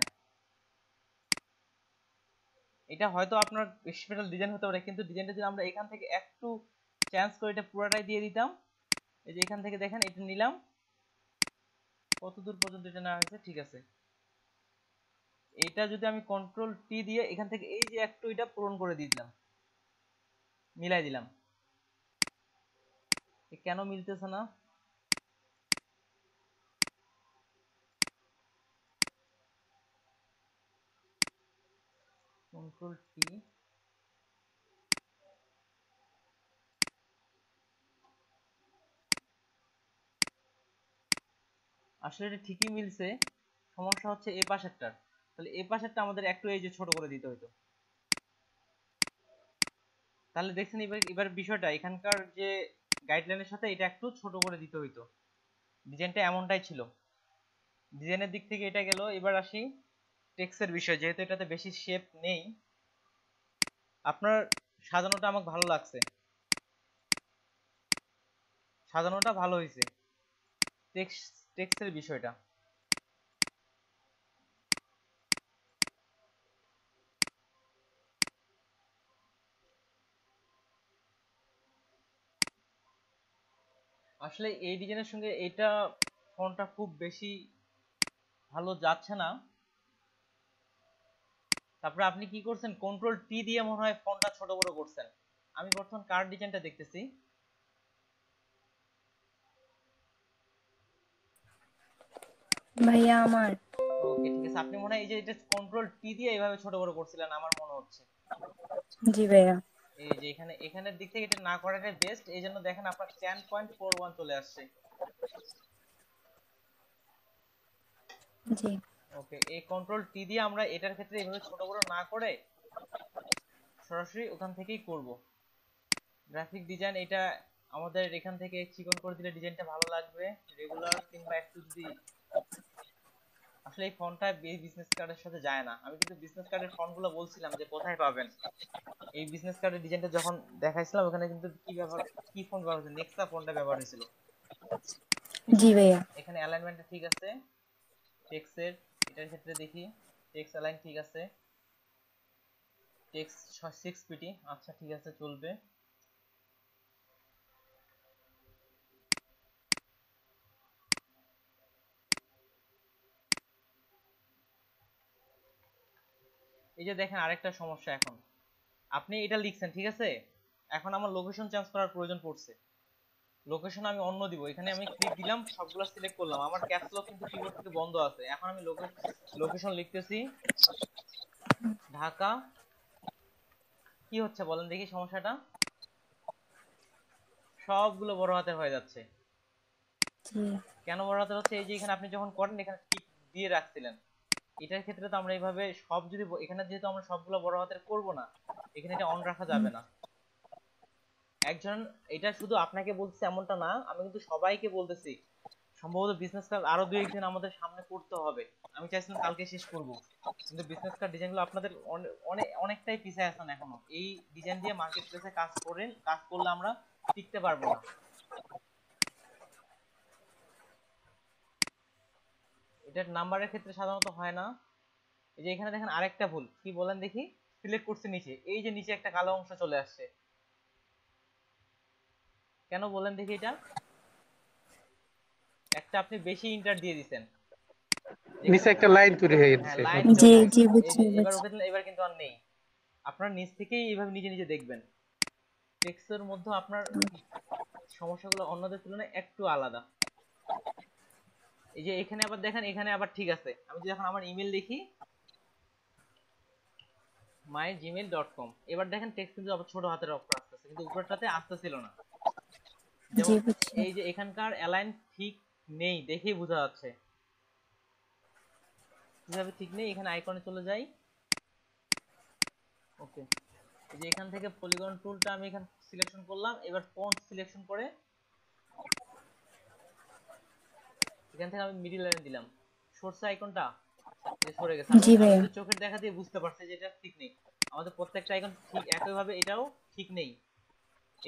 এটা হয়তো আপনার স্পেশাল ডিজাইন হতে পারে, কিন্তু ডিজাইনটা যদি আমরা এখান থেকে একটু চেঞ্জ করে এটা পুরোটাই দিয়ে দিতাম। এই যে এখান থেকে দেখেন এটা নিলাম, কত দূর পর্যন্ত এটা নেওয়া হয়েছে, ঠিক আছে। এটা যদি আমি কন্ট্রোল টি দিয়ে এখান থেকে এই যে একটু এটা পূরণ করে দিলাম, মিলাই দিলাম। কেন মিলতেছে না? কন্ট্রোল টি, আসলে এটা ঠিকই মিলছে, সমস্যা হচ্ছে এই পাশেরটার। তাহলে এই পাশেরটা আমাদের একটু এই যে ছোট করে দিতে হইতো। তাহলে দেখছেন এবার এবার বিষয়টা এখানকার যে গাইডলাইনের সাথে এটা একটু ছোট করে দিতে হইতো। ডিজাইনটা এমনটাই ছিল। ডিজাইনের দিক থেকে এটা গেল। এবার আসি টেক্সটের বিষয়, যেহেতু এটাতে বেশি শেপ নেই। আপনার সাজানোটা আমাকে ভালো লাগছে, সাজানোটা ভালো হয়েছে টেক্সটের বিষয়টা। আসলে এই ডিজাইনের সঙ্গে এটা ফন্টটা খুব বেশি ভালো যাচ্ছে না। তারপরে আপনি কি করছেন, কন্ট্রোল টি দিয়ে মনে হয় ফন্টটা ছোট বড় করছেন। আমি বর্তমান কার্ড ডিজাইনটা দেখতেছি। ভাইয়া আমার। ওকে ঠিক আছে, আপনি মনে হয় এই যে এটা কন্ট্রোল টি দিয়ে এইভাবে ছোট বড় করছিলেন আমার মনে হচ্ছে। জি ভাইয়া। এই যে এখানে এখানের দিক থেকে এটা না করাটাই বেস্ট। এই জন্য দেখেন আপনার 10.41 চলে আসছে। জি। ওকে, এই কন্ট্রোল টি দিয়ে আমরা এটার ক্ষেত্রে এইভাবে ছোট বড় না করে সরাসরি ওখান থেকেই করব। গ্রাফিক ডিজাইন এটা আমাদের এখান থেকে চিকন করে দিলে ডিজাইনটা ভালো লাগবে। রেগুলার কিংবা একটু যদি, আসলে এই ফন্টটা বিজনেস কার্ডের সাথে যায় না। আমি কিন্তু বিজনেস কার্ডের ফন্টগুলো বলছিলাম যে কোথায় পাবেন। এই বিজনেস কার্ডের ডিজাইনটা যখন দেখাইছিলাম ওখানে কিন্তু কি ফন্ট ব্যবহার হয়েছে, নেক্সা ফন্টটা ব্যবহার হয়েছিল। জি ভাইয়া। এখানে অ্যালাইনমেন্টটা ঠিক আছে। টেক্সটের এটার ক্ষেত্রে দেখি টেক্সট অ্যালাইন ঠিক আছে। টেক্সট 6 পিটি, আচ্ছা ঠিক আছে চলবে। এই যে দেখেন আরেকটা সমস্যা, এখন আপনি এটা লিখছেন ঠিক আছে, এখন আমার লোকেশন চেঞ্জ করার প্রয়োজন পড়ছে। লোকেশন আমি অন্য দিব, এখানে আমি ক্লিক দিলাম, সবগুলো সিলেক্ট করলাম, আমার ক্যাপস লক কিন্তু কিবোর্ড থেকে বন্ধ আছে। এখন আমি লোকেশন লিখতেছি ঢাকা, কি হচ্ছে বলেন দেখি সমস্যাটা, সবগুলো বড় হাতের হয়ে যাচ্ছে। জি কেন বড় হাতের হচ্ছে? এই যে এখানে আপনি যখন করেন এখানে টিক দিয়ে রাখছিলেন, এটার ক্ষেত্রে তো আমরা এইভাবে সব যদি এখানে যেহেতু আমরা সবগুলো বড় হাতের করব না, এখানে এটা অন রাখা যাবে না। একজন এটা শুধু আপনাকে বলছে এমনটা না, আমি কিন্তু সবাইকে বলতেছি। সম্ভবত বিজনেস কার্ড আরো 2-1 দিন আমাদের সামনে করতে হবে। আমি চাইছিলাম কালকে শেষ করব, কিন্তু বিজনেস কার্ড ডিজাইনগুলো আপনাদের অনেকটাই পিছিয়ে আছেন এখনো। এই ডিজাইন দিয়ে মার্কেট প্লেসে কাজ করলে আমরা টিকতে পারবো না। এটার নাম্বারের ক্ষেত্রে সাধারণত হয় না। এই যে এখানে দেখেন আরেকটা ভুল, কি বলেন দেখি, সিলেক্ট করছে নিচে, এই যে নিচে একটা কালো অংশ চলে আসছে, কেন বলেন দেখি? এটা একটা আপনি বেশি ইন্টার দিয়ে দিবেন, নিচে একটা লাইন তৈরি হয়ে হ্যাঁ গেছে। লাইন জি চলে জি আসছে। এই বুঝছি যে এবার বুঝছি। ওকে দিলে এবার কিন্তু আর নেই। আপনার নিচ থেকেই এইভাবে নিজে নিজে দেখবেন, টেক্সটের মধ্যে আপনার সমস্যাগুলো অন্যদের তুলনায় একটু আলাদা। এই যে এখানে আবার দেখেন, এখানে আবার ঠিক আছে। আমি যদি এখন আমার ইমেল লিখি mygmail.com, এবার দেখেন টেক্সট কিন্তু আবার ছোট হাতের অক্ষর আসতেছে, কিন্তু উপরটাতে আসতেছিল না। জি যেমন বুঝছি। এই যে এখানকার অ্যালাইন ঠিক নেই, দেখেই বোঝা যাচ্ছে কিভাবে ঠিক নেই। এখানে আইকনে চলে যাই, ওকে। এই যে এখান থেকে পলিগন টুলটা আমি এখানে সিলেকশন করলাম, এবার ফন্ট সিলেকশন করে এখান থেকে আমি মিডল লাইন দিলাম, সরষে আইকনটা যে সরে গেছে। আমি জি আমি ভাইয়া। কিন্তু চোখের দেখা দিয়ে বুঝতে পারছি যে এটা ঠিক নেই। আমাদের প্রত্যেকটা আইকন ঠিক একইভাবে এটাও ঠিক নেই,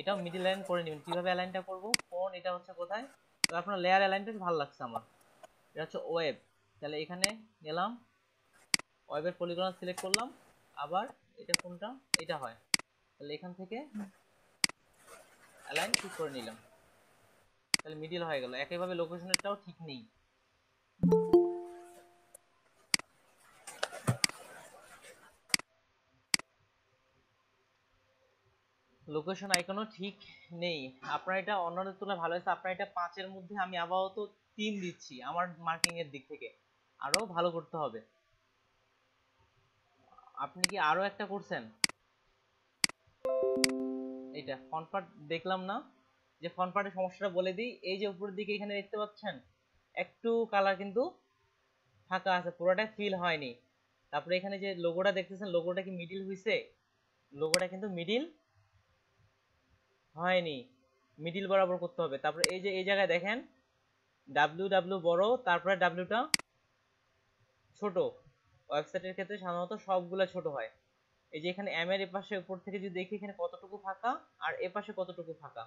এটাও মিডল লাইন করে নেবেন। কিভাবে অ্যালাইনটা করব, ফোন এটা হচ্ছে কোথায়, তো আপনার লেয়ার অ্যালাইনটা ভালো লাগছে আমার, এটা হচ্ছে ওয়েব। তাহলে এখানে গেলাম, ওয়েবের পলিগন সিলেক্ট করলাম, আবার এটা কোনটা, এটা হয়, তাহলে এখান থেকে অ্যালাইন ঠিক করে নিলাম, তাহলে মিডল হয়ে গেল। একইভাবে লোকেশনেরটাও ঠিক নেই, লোকেশন আইকনও ঠিক নেই। আপনার এটা অন্যদের তুলনায় ভালো হয়েছে। আপনার এটা 5-এর মধ্যে আমি আপাতত 3 দিচ্ছি আমার মার্কিং এর দিক থেকে, আরো ভালো করতে হবে। আপনি কি আরো একটা করছেন? এটা ফন্ট পার্ট দেখলাম না, যে ফন্ট পার্টের সমস্যাটা বলে দিই। এই যে উপরের দিকে এখানে দেখতে পাচ্ছেন একটু কালার কিন্তু ফাঁকা আছে, পুরোটা ফিল হয়নি। তারপরে এখানে যে লোগোটা দেখতেছেন, লোগোটা কি মিডিল হইছে? লোগোটা কিন্তু মিডিল হয়নি, মিডিল বরাবর করতে হবে। তারপরে এই যে এই জায়গায় দেখেন ডাব্লিউ বড়, তারপরে ডাব্লিউটা ছোট। ওয়েবসাইটের ক্ষেত্রে সাধারণত সবগুলা ছোট হয়। এই যে এখানে এম এর এপাশে উপর থেকে যদি দেখি এখানে কতটুকু ফাঁকা আর এপাশে কতটুকু ফাঁকা,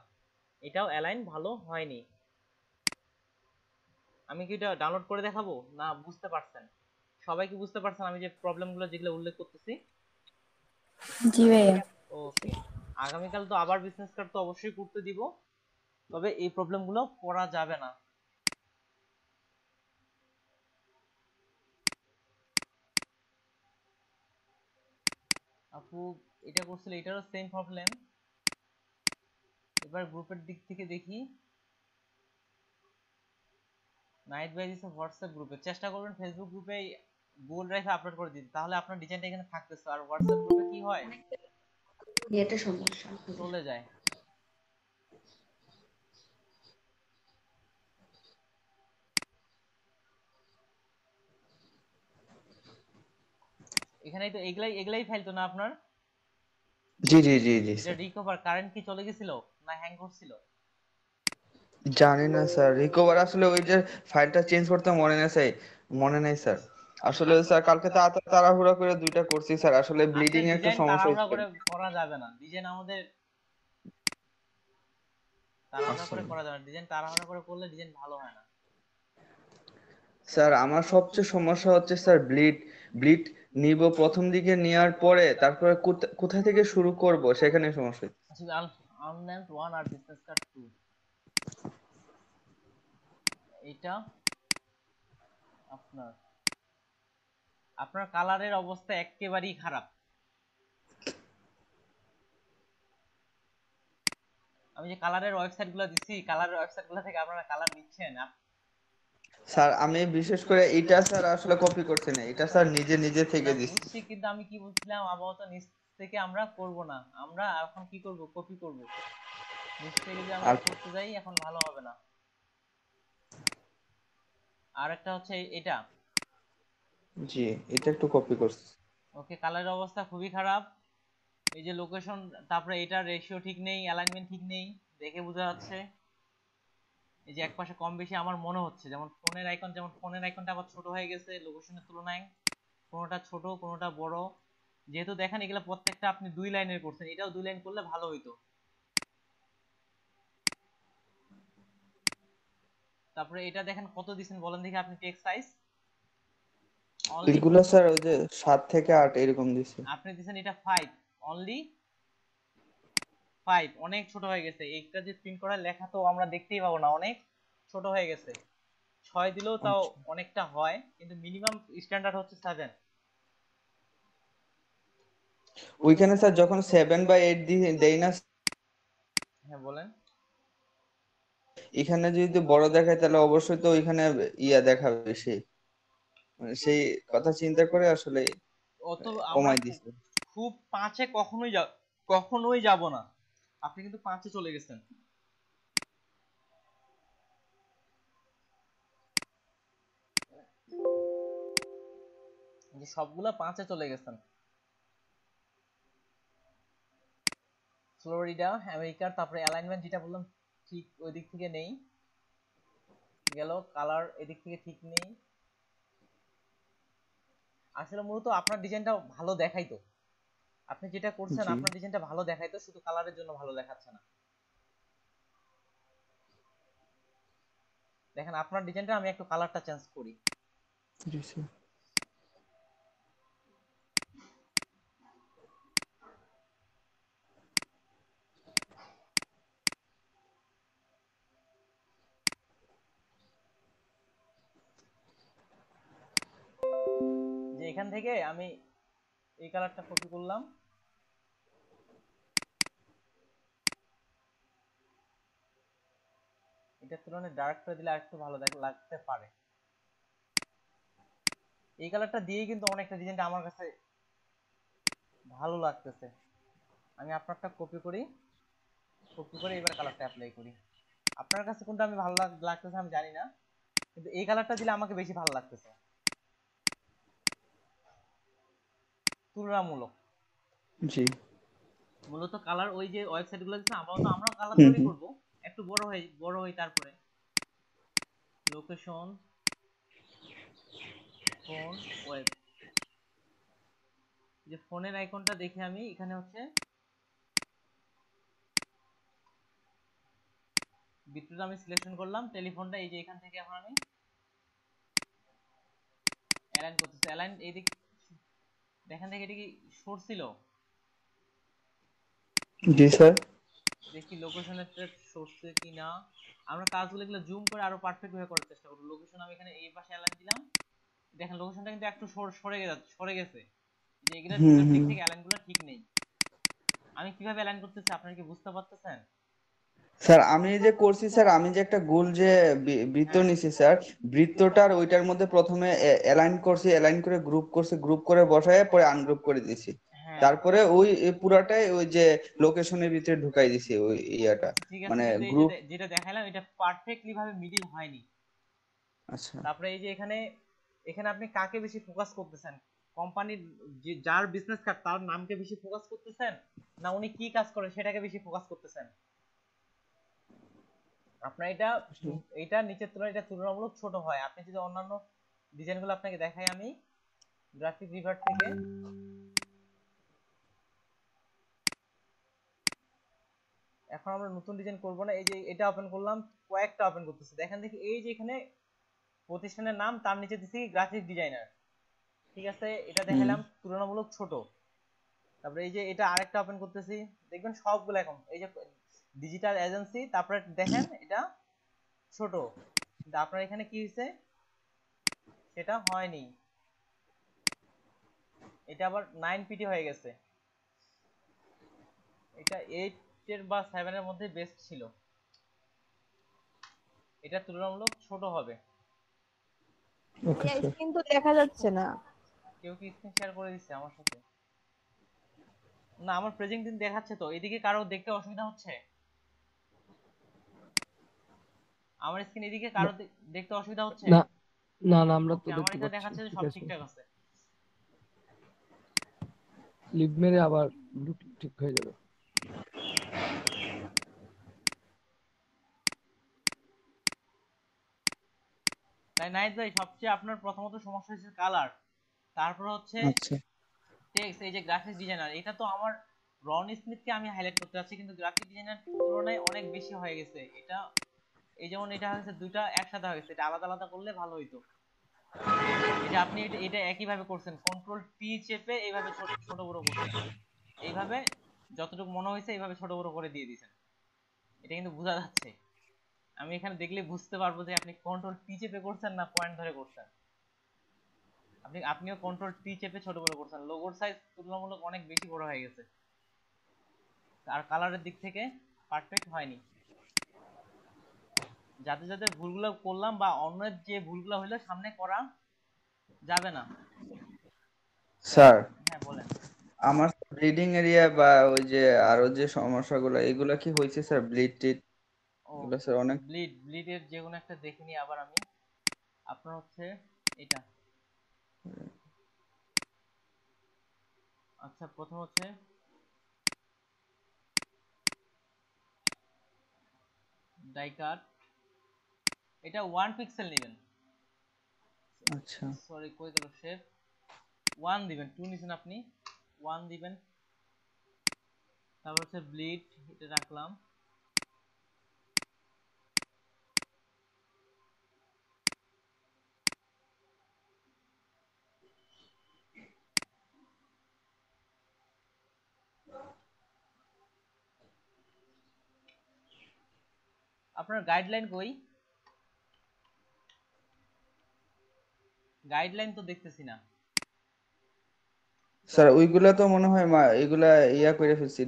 এটাও অ্যালাইন ভালো হয়নি। আমি কি এটা ডাউনলোড করে দেখাবো না বুঝতে পারছেন? সবাই কি বুঝতে পারছেন আমি যে প্রবলেমগুলো যেগুলো উল্লেখ করতেছি? জি ভাইয়া। ওকে, আগামীকাল তো আবার বিজনেস কার্ড তো অবশ্যই করতে দিব, তবে এই প্রবলেমগুলো করা যাবে না। আপু এটা করছিল, এটারও সেম প্রবলেম। এবার গ্রুপের দিক থেকে দেখি, নাইট ভাই দিছে হোয়াটসঅ্যাপ গ্রুপে, চেষ্টা করবেন ফেসবুক গ্রুপে গুগল ড্রাইভে আপলোড করে দিতে, তাহলে আপনার ডিজাইনটা এখানে থাকতেছে। আর হোয়াটসঅ্যাপ গ্রুপে কি হয়, এটা সমস্যা। চলে যায়। এখানেই তো এগুলাই এগুলাই ফাইল তো না আপনার? জি জি জি জি এটা স্যার। রিকভার কারেন্ট কি চলে গেছিল না হ্যাং করছিল? জানি না স্যার, রিকভার আসলে ওই যে ফাইলটা চেঞ্জ করতে মনে নেই স্যার, মনে নেই স্যার। আসলে স্যার কালকে তাড়াহুড়া করে দুইটা করছি স্যার, আসলে আচ্ছা ব্লিডিং এ একটা ডিজাইন সমস্যা তাড়াহুড়া হয়েছে। করে করা যাবে না, ডিজাইন আমাদের তাড়াহুড়া করে আসলে করা যাবে না, ডিজাইন তাড়াহুড়া করে করলে ডিজাইন ভালো হয় না। স্যার আমার সবচেয়ে সমস্যা হচ্ছে স্যার ব্লিড ব্লিড নিব, প্রথম দিকে নেওয়ার পরে তারপরে কোথা থেকে শুরু করব সেখানে সমস্যা। আসলে আননেমড 1 আর বিজনেস কার্ড 2, এটা আপনার আপনার কালারের অবস্থা একেবারেই খারাপ। আমি যে কালারের ওয়েবসাইটগুলো দিচ্ছি, কালারের ওয়েবসাইটগুলো থেকে আপনারা কালার নিচ্ছেন। স্যার আমি বিশেষ করে এটা স্যার আসলে কপি করছি না, এটা স্যার নিজে নিজে থেকে না দিছি। বুঝছি, কিন্তু আমি কি বলছিলাম, আপাতত নিচ থেকে আমরা করব না, আমরা এখন কি করব, কপি করব। নিচ থেকে যদি আমরা আর করতে যাই এখন ভালো হবে না। আর একটা হচ্ছে এটা, জি এটা একটু কপি করছি। ওকে কালারের অবস্থা খুবই খারাপ। এই যে লোকেশন, তারপরে এটার রেশিও ঠিক নেই, অ্যালাইনমেন্ট ঠিক নেই, দেখে বোঝা যাচ্ছে। এই যে একপাশে কম বেশি আমার মনে হচ্ছে, যেমন ফোনের আইকনটা আবার ছোট হয়ে গেছে লোকেশনের তুলনায়, কোনোটা ছোট কোনোটা বড়। যেহেতু দেখেন এগুলো প্রত্যেকটা আপনি 2 লাইনের করছেন, এটাও 2 লাইন করলে ভালো হইতো। তারপরে এটা দেখেন কত দিবেন বলেন দেখি আপনি, টেক্সট সাইজ অনলি, এগুলো স্যার ওই যে 7 থেকে 8 এরকম দিছে। আপনি দিবেন এটা 5, অনলি 5, অনেক ছোট হয়ে গেছে। এইটা যে প্রিন্ট করা লেখা তো আমরা দেখতেই পাবো না, অনেক ছোট হয়ে গেছে। 6 দিলেও তাও আচ্ছা অনেকটা হয়, কিন্তু মিনিমাম স্ট্যান্ডার্ড হচ্ছে 7। ওইখানে স্যার যখন 7/8 দেই না, হ্যাঁ বলেন। এখানে যদি বড় দেখায় তাহলে অবশ্যই তো ওইখানে ইয়া দেখাবে বেশি, মানে সেই কথা চিন্তা করে আসলে অত আমরা কমাই দিছি। খুব 5-এ কখনোই যাব না। আপনি কিন্তু 5-এ চলে গেছেন। যে সবগুলা 5-এ চলে গেছেন। ফ্লোরিডা আমেরিকার, তারপরে অ্যালাইনমেন্ট যেটা বললাম ঠিক ওই দিক থেকে নেই, গেল কালার এদিক থেকে ঠিক নেই। আসলে মূলত আপনার ডিজাইনটা ভালো দেখাইতো, আপনি যেটা করছেন জি আপনার ডিজাইনটা ভালো দেখাইতো, শুধু কালারের জন্য ভালো দেখাচ্ছে না। দেখেন আপনার ডিজাইনটা, আমি একটু কালারটা চেঞ্জ করি। জি স্যার। যে এখান থেকে আমি এই কালারটা কপি করলাম, এটার তুলনায় ডার্ক করে দিলে আরেকটু ভালো লাগতে পারে। এই কালারটা দিয়েই কিন্তু অনেকটা ডিজাইনটা আমার কাছে ভালো লাগতেছে। আমি আপনারটা কপি করি, কপি করে এবার কালারটা অ্যাপ্লাই করি। আপনার কাছে কোনটা আমি ভালো লাগতেছে আমি জানি না, কিন্তু এই কালারটা দিলে আমাকে বেশি ভালো লাগতেছে তুলনামূলক। জি মূলত কালার ওই যে ওয়েবসাইট গুলো দিচ্ছে, আমরা কালার হুম তৈরি হুম করব, একটু বড় হই তারপরে লোকেশন, ফোন, ওয়েব। যে ফোনের আইকনটা দেখে আমি এখানে হচ্ছে বিটরুট আমি সিলেকশন করলাম, টেলিফোনটা এই যে এখান থেকে এখন আমি অ্যালাইন করতেছি। অ্যালাইন এই দিক দেখেন থেকে, এটা কি সরছিল? জি স্যার। দেখি লোকেশনের সরছে কিনা। আমরা কাজগুলো এগুলো জুম করে আরো পারফেক্ট ভাবে করার চেষ্টা করব। লোকেশন আমি এখানে এই পাশে অ্যালাইন দিলাম, দেখেন লোকেশনটা কিন্তু একটু সরে গেছে, যে এগুলোর হুম ভিতর দিক হুম থেকে অ্যালাইনগুলো ঠিক নেই। আমি কিভাবে অ্যালাইন করতেছি আপনারা কি বুঝতে পারতেছেন? স্যার আমি যে করছি স্যার, আমি যে একটা গোল যে বৃত্ত হ্যাঁ নিছি স্যার, বৃত্তটার ওইটার মধ্যে প্রথমে অ্যালাইন করছি, অ্যালাইন করে গ্রুপ করছি, গ্রুপ করে বসায় পরে আনগ্রুপ করে দিছি, হ্যাঁ তারপরে ওই পুরাটাই ওই যে লোকেশনের ভিতরে ঢুকাই দিছি ওই ইয়াটা, আচ্ছা ঠিক আছে, মানে কিন্তু এই যে গ্রুপ। যেটা দেখাইলাম এটা পারফেক্টলি ভাবে মিডিল হয়নি। আচ্ছা তারপরে এই যে এখানে এখানে আপনি কাকে বেশি ফোকাস করতেছেন, কোম্পানির যে যার বিজনেস কার্ড তার নামকে বেশি ফোকাস করতেছেন, না উনি কি কাজ করে সেটাকে বেশি ফোকাস করতেছেন? আপনার এটা নিচের তুলনায় এটা তুলনামূলক ছোট হয়। আপনি যদি অন্যান্য ডিজাইনগুলো আপনাকে দেখাই, আমি গ্রাফিক রিভার থেকে এখন আমরা নতুন ডিজাইন করব না, এই যে এটা ওপেন করলাম, কয়েকটা ওপেন করতেছি, দেখেন দেখি এই যে এখানে প্রতিষ্ঠানের নাম, তার নিচে দিছি গ্রাফিক ডিজাইনার, ঠিক আছে, এটা দেখালাম তুলনামূলক ছোট। তারপরে এই যে এটা আরেকটা ওপেন করতেছি, দেখবেন সবগুলো এখন এই যে ডিজিটাল এজেন্সি, তারপরে দেখেন এটা ছোট, কিন্তু আপনার এখানে কি হয়েছে সেটা হয়নি, এটা আবার 9 পিটি হয়ে গেছে। এটা 8 বা 7 মধ্যে বেস্ট ছিল, এটা তুলনামূলক ছোট হবে। Okay sir. স্ক্রিন তো দেখা যাচ্ছে না। কেউ কি স্ক্রিন শেয়ার করে দিচ্ছে আমার সাথে? না, আমার প্রেজেন্টেশন দেখাচ্ছে তো। এদিকে কারো দেখতে অসুবিধা হচ্ছে? আমার স্ক্রিন এদিকে কারো দেখতে অসুবিধা হচ্ছে? না না না, আমরা তো ওকে, আমার দেখতে এখানে পাচ্ছি, দেখাচ্ছে যে ঠিক সব আছে। ঠিকঠাক আছে। লিভ মেরে আবার ঠিক হয়ে যাবে। নাইট ভাই, সবচেয়ে আপনার প্রথমত সমস্যা হচ্ছে কালার, তারপর হচ্ছে আচ্ছা টেক্সট। এই যে গ্রাফিক্স ডিজাইনার, এটা তো আমার রন স্মিথকে আমি হাইলাইট করতে যাচ্ছি, কিন্তু গ্রাফিক ডিজাইনার তুলনায় অনেক বেশি হয়ে গেছে এটা। এই যেমন এটা হচ্ছে দুইটা একসাথে হয়ে গেছে, এটা আলাদা আলাদা করলে ভালো হইতো। এই যে আপনি এটা একই ভাবে করছেন, কন্ট্রোল পি চেপে এইভাবে ছোট বড় করছেন, এইভাবে যতটুকু মনে হয়েছে এইভাবে ছোট বড় করে দিয়ে দিয়েছেন, এটা কিন্তু বোঝা যাচ্ছে। আমি এখানে দেখলে বুঝতে পারবো যে আপনি কন্ট্রোল পি চেপে করছেন না পয়েন্ট ধরে করছেন। আপনিও কন্ট্রোল পি চেপে ছোট বড় করছেন, লোগোর সাইজ তুলনামূলক অনেক বেশি বড় হয়ে গেছে, আর কালারের দিক থেকে পারফেক্ট হয়নি। যাদের যাদের ভুলগুলো করলাম বা অন্যের যে ভুলগুলো হইলো সামনে করা যাবে না। স্যার, হ্যাঁ বলেন। আমার ব্লিডিং এরিয়া বা ওই যে আরো যে সমস্যাগুলো এগুলো কি হয়েছে স্যার? ব্লিড টিড ও, এগুলো স্যার অনেক। ব্লিডের যে কোনো একটা দেখে নিই আবার আমি। আপনার হচ্ছে এটা, আচ্ছা প্রথম হচ্ছে ডাই কাট, এটা 1 পিক্সেল নেবেন। আচ্ছা সরি কই গেল শেপ, 1 দিবেন, 2 নিছেন আপনি, 1 দিবেন। তারপর হচ্ছে ব্লিড, এটা রাখলাম। আপনার গাইডলাইন কই? গাইডলাইন তো দেখতেছি না। স্যার, ওইগুলা তো মনে হয় এগুলা ইয়া করে ফেলছি,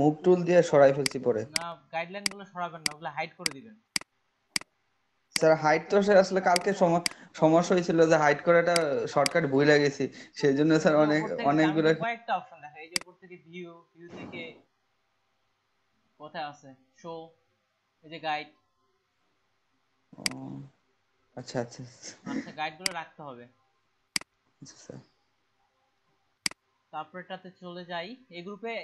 মুভ টুল দিয়ে সরাই ফেলছি পরে। না, গাইডলাইন গুলো সরাবেন না, ওগুলো হাইড করে দিবেন। স্যার হাইট তো স্যার আসলে কালকে সমস্যা হয়েছিল যে হাইড করাটা শর্টকাট ভুলে গেছি, সেই জন্য স্যার এই যে উপর থেকে আমি অনেকগুলো। তো কয়েকটা অপশন দেখা, এই যে উপর থেকে ভিউ, ভিউ থেকে কোথায় আছে শো, এই যে গাইড। ও, আচ্ছা আচ্ছা আচ্ছা, গাইড গুলো রাখতে হবে। আচ্ছা স্যার। তারপর এটাতে চলে যাই, এই গ্রুপে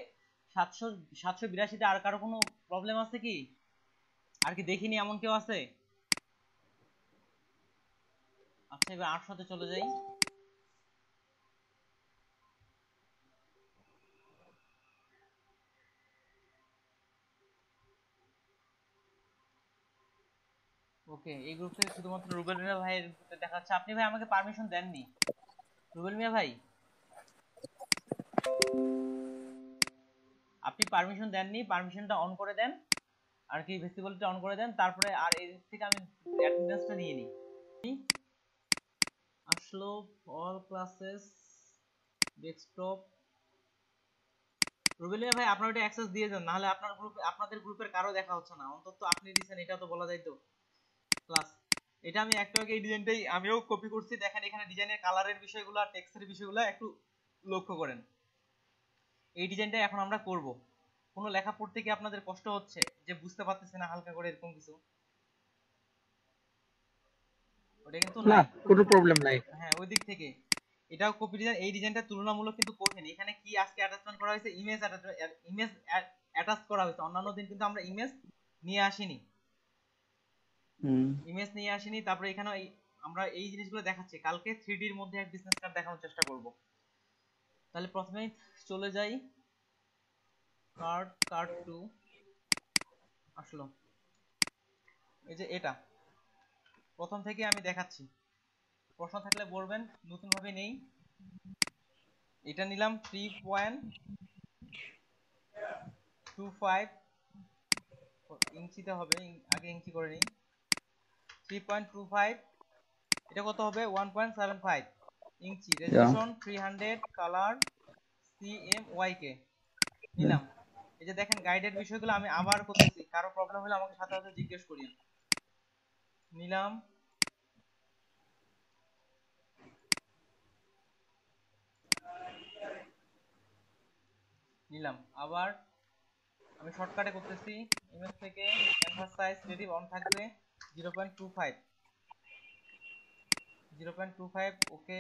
782তে আর কারো কোনো প্রবলেম আছে কি? আর কি দেখিনি এমন কেউ আছে? আচ্ছা, এবার 800তে চলে যাই। ওকে, এই গ্রুপ থেকে শুধুমাত্র রুবেল মিয়া ভাইয়ের দেখাচ্ছে। আপনি ভাই আমাকে পারমিশন দেননি, রুবেল মিয়া ভাই, আপনি পারমিশন দেননি, পারমিশনটা অন করে দেন আর কি, ভিজিবিলিটি অন করে দেন। তারপরে আর এই থেকে আমি অ্যাটেন্ডেন্সটা নিয়ে নিই। আসলো অল ক্লাসেস ডেস্কটপ। রুবেল মিয়া ভাই, আপনার ওটা অ্যাক্সেস দিয়ে দেন, নাহলে আপনার গ্রুপ, আপনাদের গ্রুপের কারো দেখা হচ্ছে না, অন্তত আপনি দিয়েছেন এটা তো বলা যায় তো। ক্লাস, এটা আমি একটু আগে এই ডিজাইনটাই আমিও কপি করছি, দেখেন এখানে ডিজাইনের কালারের বিষয়গুলো, টেক্সটের বিষয়গুলো একটু লক্ষ্য করেন। এই ডিজাইনটা এখন আমরা করব। কোনো লেখা পড়তে কি আপনাদের কষ্ট হচ্ছে যে বুঝতে পারতেছি না হালকা করে এরকম কিছু? ওটা কিন্তু না, নাই, কোনো প্রবলেম নাই। হ্যাঁ ওই দিক থেকে এটাও কপি ডিজাইন। এই ডিজাইনটা তুলনামূলক কিন্তু কঠিন। এখানে কি আজকে অ্যাটাচমেন্ট করা হয়েছে, ইমেজ অ্যাটাচ করা হয়েছে। অন্যান্য দিন কিন্তু আমরা ইমেজ নিয়ে আসিনি, ইমেজ নিয়ে আসিনি। তারপরে এখানে আমরা এই জিনিসগুলো দেখাচ্ছি, কালকে 3D এর মধ্যে এক বিজনেস কার্ড দেখানোর চেষ্টা করব। তাহলে প্রথমেই চলে যাই, কার্ড 2 আসলো, এই যে এটা প্রথম থেকে আমি দেখাচ্ছি। প্রশ্ন থাকলে বলবেন, নতুন ভাবে নেই। এটা নিলাম 3.25 ইঞ্চিতে হবে, আগে ইঞ্চি করে নিই। 3.25 এটা কত হবে 1.75 ইঞ্চি, রেজোলিউশন 300, কালার CMYK নিলাম। এই যে দেখেন গাইডেড বিষয়গুলো আমি আবার করতেছি, কারো প্রবলেম হলে আমাকে সাথে সাথে জিজ্ঞেস করিন। নিলাম, আবার আমি শর্টকাটে করতেছি। ইমেজ থেকে ক্যানভাস সাইজ রেডি অন থাকবে 0.25 ওকে।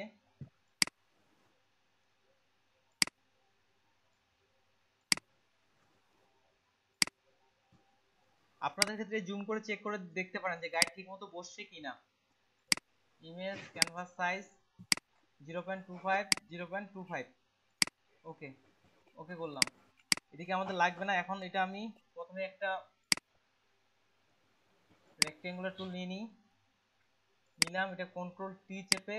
আপনাদের ক্ষেত্রে জুম করে চেক করে দেখতে পারেন যে গাইড ঠিকমতো বসছে কিনা। ইমেজ ক্যানভাস সাইজ 0.25 ওকে, ওকে করলাম। এদিকে আমাদের লাগবে না এখন। এটা আমি প্রথমে একটা রেক্টেঙ্গুলার টুল নিয়ে নিলাম। এটা কন্ট্রোল টি চেপে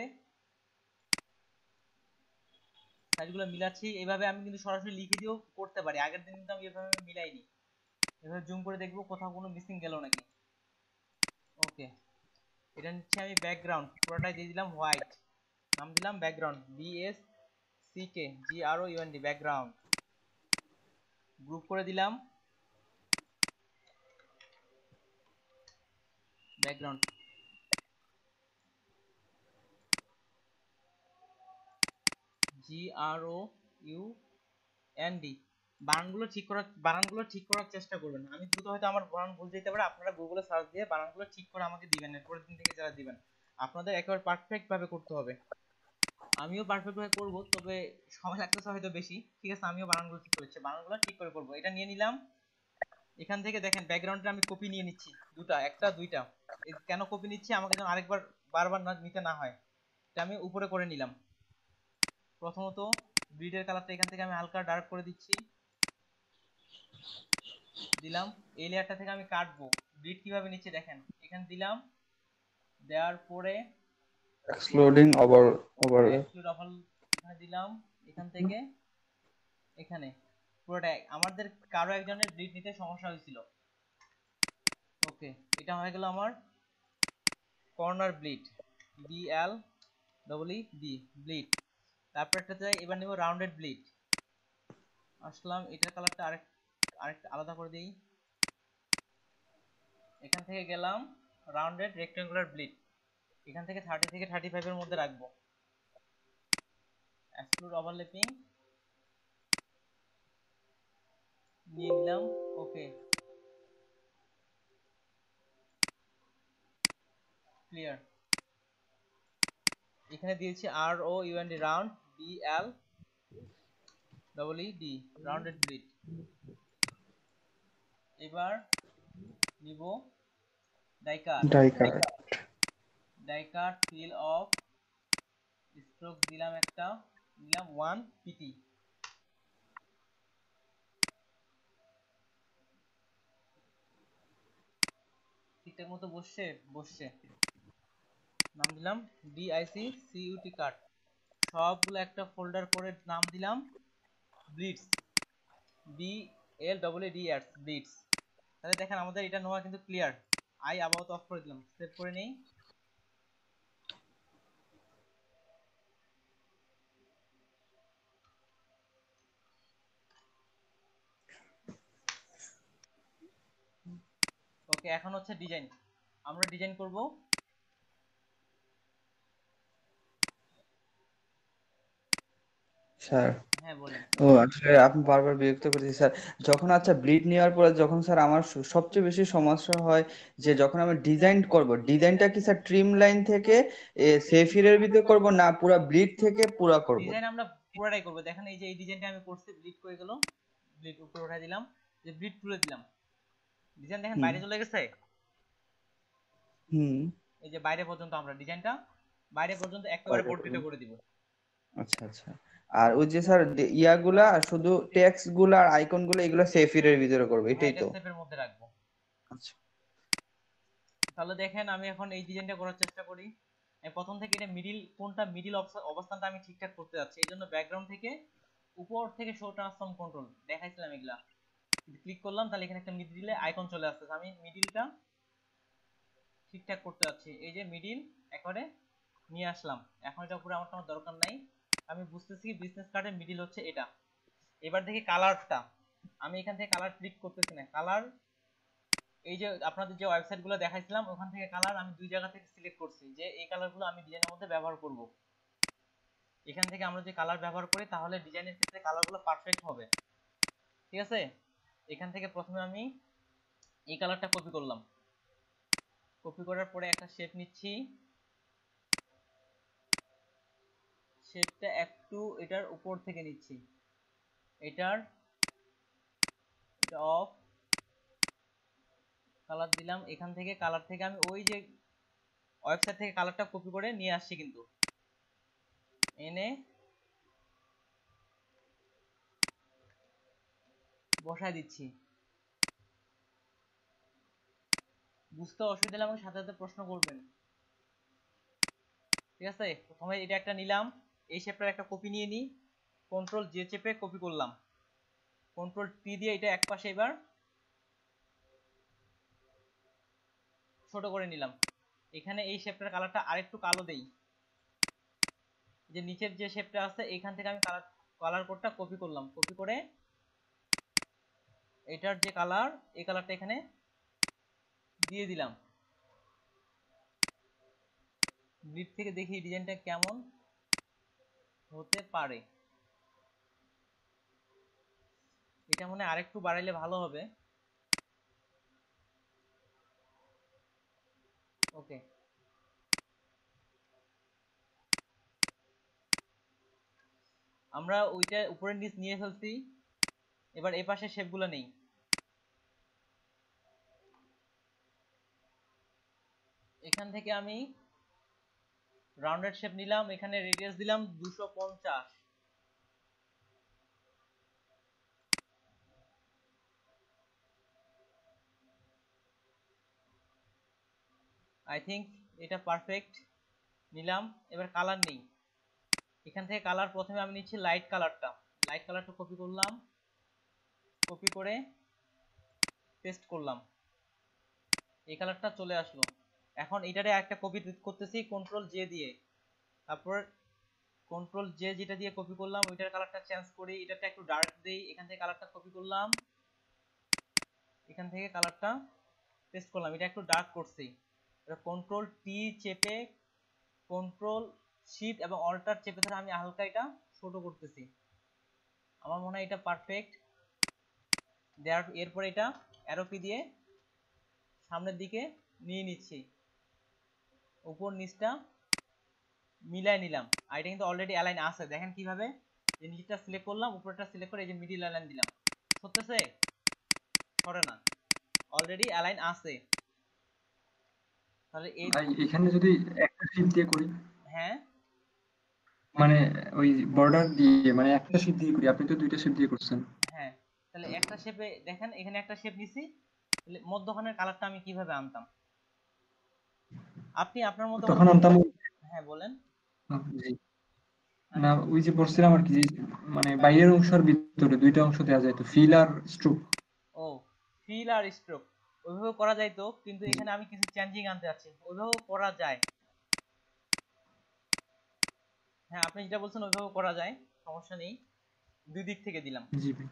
সাইডগুলো মিলাচ্ছি। এইভাবে আমি কিন্তু সরাসরি লিখে দিয়েও করতে পারি, আগের দিন কিন্তু আমি এভাবে মিলাইনি। এভাবে জুম করে দেখবো কোথাও কোনো মিসিং গেল নাকি। ওকে, এটা নিচ্ছে আমি ব্যাকগ্রাউন্ড, পুরোটাই দিয়ে দিলাম হোয়াইট, নাম দিলাম ব্যাকগ্রাউন্ড, BACKGROUND ব্যাকগ্রাউন্ড। গ্রুপ করে দিলাম ব্যাকগ্রাউন্ড। GROUND বানানগুলো ঠিক করার চেষ্টা করবেন। আমি দ্রুত হয়তো আমার বানান ভুল যেতে পারে, আপনারা গুগলে সার্চ দিয়ে বানানগুলো ঠিক করে আমাকে দিবেন। এরপরের দিন থেকে যারা দিবেন আপনাদের একেবারে পারফেক্ট ভাবে করতে হবে। আমিও পারফেক্ট ভাবে করব, তবে সময় লাগতেছে হয়তো বেশি। ঠিক আছে, আমিও বানানগুলো ঠিক করেছি, বানানগুলো ঠিক করে করব। এটা নিয়ে নিলাম। এখান থেকে দেখেন ব্যাকগ্রাউন্ডটা আমি কপি নিয়ে নিচ্ছি, একটা দুইটা। কেন কপি নিচ্ছি, আমাকে যেন আরেকবার বারবার নিতে না হয়। এটা আমি উপরে করে নিলাম। প্রথমত ব্লিডের কালারটা এখান থেকে আমি হালকা ডার্ক করে দিচ্ছি, দিলাম। এই লেয়ারটা থেকে আমি কাটবো। ব্লিড কিভাবে নিচ্ছে দেখেন, এখানে দিলাম, দেওয়ার পরে এক্সপ্লোডিং ওভার এক্সক্লুড অফ এখানে দিলাম। এখান থেকে এখানে পুরোটা আমাদের কারো একজনের ব্লিড নিতে সমস্যা হয়েছিল। ওকে, এটা হয়ে গেল আমার কর্নার ব্লিড, BLEED ব্লিড। তারপর একটা চাই, এবার নেব রাউন্ডেড ব্লিড। আসলাম, এটার কালারটা আরেকটা আলাদা করে দিই। এখান থেকে গেলাম রাউন্ডেড রেক্টেঙ্গুলার ব্লিড, এখান থেকে 30 থেকে 35 এর মধ্যে রাখবো। এক্সক্লুড ওভারল্যাপিং নিয়ে নিলাম। ওকে, ক্লিয়ার। এখানে দিয়েছি ROUND round, BLEED rounded bleed. এবার নিব ডাইকাট ফিল অফ স্ট্রোক দিলাম, একটা নিলাম 1 PT। ঠিকঠাক মতো বসছে। নাম দিলাম DICCUT কাট। সবগুলো একটা ফোল্ডার করে নাম দিলাম ব্লিডস, BLEEDS ব্লিডস। তাহলে দেখেন আমাদের এটা নেওয়া কিন্তু ক্লিয়ার। আই আপাতত অফ করে দিলাম, সেভ করে নেই। ওকে, এখন হচ্ছে ডিজাইন। আমরা ডিজাইন করব। স্যার হ্যাঁ বলেন। ও আসলে আপনি বারবার বিরক্ত করতেছি স্যার। যখন আচ্ছা ব্লিড নেওয়ার পরে যখন স্যার আমার সবচেয়ে বেশি সমস্যা হয় যে যখন আমি ডিজাইন করব, ডিজাইনটা কি স্যার ট্রিম লাইন থেকে সেফিরের ভিতরে করব না পুরো ব্লিড থেকে পুরো করব? ডিজাইন আমরা পুরোটাই করব। দেখেন এই যে এই ডিজাইনটা আমি করছি, ব্লিড করে গেল, ব্লিড উপরে উঠাই দিলাম, যে ব্লিড তুলে দিলাম। ডিজাইন দেখেন বাইরে চলে গেছে। এই যে বাইরে পর্যন্ত আমরা ডিজাইনটা বাইরে পর্যন্ত একেবারে পোর্ট্রেটে করে দিব। আচ্ছা আচ্ছা। আর ওই যে স্যার ইয়াগুলা শুধু টেক্সট গুলা আর আইকন গুলো এগুলো সেফিরের ভিতরে করব, এটাই তো? সেফের মধ্যে রাখবো। আচ্ছা, তাহলে দেখেন আমি এখন এই ডিজাইনটা করার চেষ্টা করি। আমি প্রথম থেকে এটা মিডিল কোনটা মিডিল অবস্থানটা আমি ঠিকঠাক করতে যাচ্ছি। এই জন্য ব্যাকগ্রাউন্ড থেকে উপর থেকে শো ট্রান্সফর্ম কন্ট্রোল দেখাইছিলাম এগুলা, ক্লিক করলাম তাহলে এখানে একটা মিডিলে আইকন চলে আসছে। আমি মিডিলটা ঠিকঠাক করতে যাচ্ছি। এই যে মিডিল একবারে নিয়ে আসলাম। এখন এটা পুরো আমার কোনো দরকার নাই, আমি বুঝতেছি বিজনেস কার্ডের মিডিল হচ্ছে এটা। এবার দেখি কালারটা, আমি এখান থেকে কালার ক্লিক করতেছি না। কালার এই যে আপনাদের যে ওয়েবসাইটগুলো দেখাইছিলাম ওখান থেকে কালার আমি দুই জায়গা থেকে সিলেক্ট করছি যে এই কালারগুলো আমি ডিজাইনের মধ্যে ব্যবহার করব। এখান থেকে আমরা যে কালার ব্যবহার করি তাহলে ডিজাইনের ক্ষেত্রে কালারগুলো পারফেক্ট হবে, ঠিক আছে। এখান থেকে প্রথমে আমি এই কালারটা কপি করলাম, কপি করার পরে একটা শেপ নিচ্ছি, শেপটা একটু এটার উপর থেকে নিচ্ছি, এটার অফ কালার দিলাম। এখান থেকে কালার থেকে আমি ওই যে ওয়েবসাইট থেকে কালারটা কপি করে নিয়ে আসছি, কিন্তু এনে বসায় দিচ্ছি। বুঝতে অসুবিধা হলে আমাকে সাথে সাথে প্রশ্ন করবেন, ঠিক আছে। প্রথমে এটা একটা নিলাম, এই শেপটার একটা কপি নিয়ে নিই, কন্ট্রোল জে চেপে কপি করলাম, কন্ট্রোল টি দিয়ে এটা এক পাশে এবার ছোট করে নিলাম। এখানে এই শেপটার কালারটা আরেকটু কালো দেই, যে নিচের যে শেপটা আছে এখান থেকে আমি কালার কোডটা কপি করলাম, কপি করে এটার যে কালার এই কালারটা এখানে দিয়ে দিলাম। গ্রিড থেকে দেখি ডিজাইনটা কেমন হতে পারে। এটা মনে হয় আরেকটু বাড়াইলে ভালো হবে। ওকে, আমরা ওইটা উপরের নিচ নিয়ে ফেলছি। এবার এই পাশে শেপগুলো নেই, এখান থেকে আমি রাউন্ডেড শেপ নিলাম, এখানে রেডিয়াস দিলাম 250, আই থিঙ্ক এটা পারফেক্ট নিলাম। এবার কালার নেই, এখান থেকে কালার প্রথমে আমি নিচ্ছি লাইট কালারটা, লাইট কালারটা কপি করলাম, কপি করে পেস্ট করলাম, এই কালারটা চলে আসলো। এখন এটারে একটা কপি করতেছি কন্ট্রোল জে দিয়ে, তারপর কন্ট্রোল জে যেটা দিয়ে কপি করলাম ওইটার কালারটা চেঞ্জ করি, এটাতে একটু ডার্ক দেই, এখান থেকে কালারটা কপি করলাম, এখান থেকে কালারটা পেস্ট করলাম, এটা একটু ডার্ক করছি। কন্ট্রোল টি চেপে কন্ট্রোল শিফট এবং অল্টার চেপে ধরে আমি হালকা এটা ছোট করতেছি। আমার মনে হয় এটা পারফেক্ট। এরপর এটা অ্যারো কি দিয়ে সামনের দিকে নিয়ে নিচ্ছি, উপর নিচটা মিলাই নিলাম। আর এটা কিন্তু অলরেডি অ্যালাইন আছে, দেখেন কিভাবে, যে নিচটা সিলেক্ট করলাম উপরটা সিলেক্ট করে এই যে মিডিল অ্যালাইন দিলাম, সরতেছে সরে না, অলরেডি অ্যালাইন আছে। তাহলে এই ভাই এখানে যদি একটা শীট দিয়ে করি, হ্যাঁ মানে ওই বর্ডার দিয়ে, মানে একটা শীট দিয়ে করি, আপনি তো দুইটা শীট দিয়ে করছেন। হ্যাঁ, তাহলে একটা শেপে দেখেন এখানে একটা শেপ নিছি, তাহলে মধ্যখানের কালারটা আমি কিভাবে আনতাম, আপনি আপনার মতো তখন আনতাম। হ্যাঁ বলেন। জি। না ওই যে বলছিলাম আর কি, যে মানে বাইরের অংশ আর ভিতরে দুইটা অংশ দেওয়া যায় তো, ফিল আর স্ট্রোক। ও, ফিল আর স্ট্রোক ওইভাবে করা যায় তো, কিন্তু এখানে আমি কিছু চেঞ্জিং আনতে যাচ্ছি, ওইভাবেও করা যায়। হ্যাঁ আপনি যেটা বলছেন ওইভাবে করা যায়, সমস্যা নেই। দুই দিক থেকে দিলাম, জি ভাই।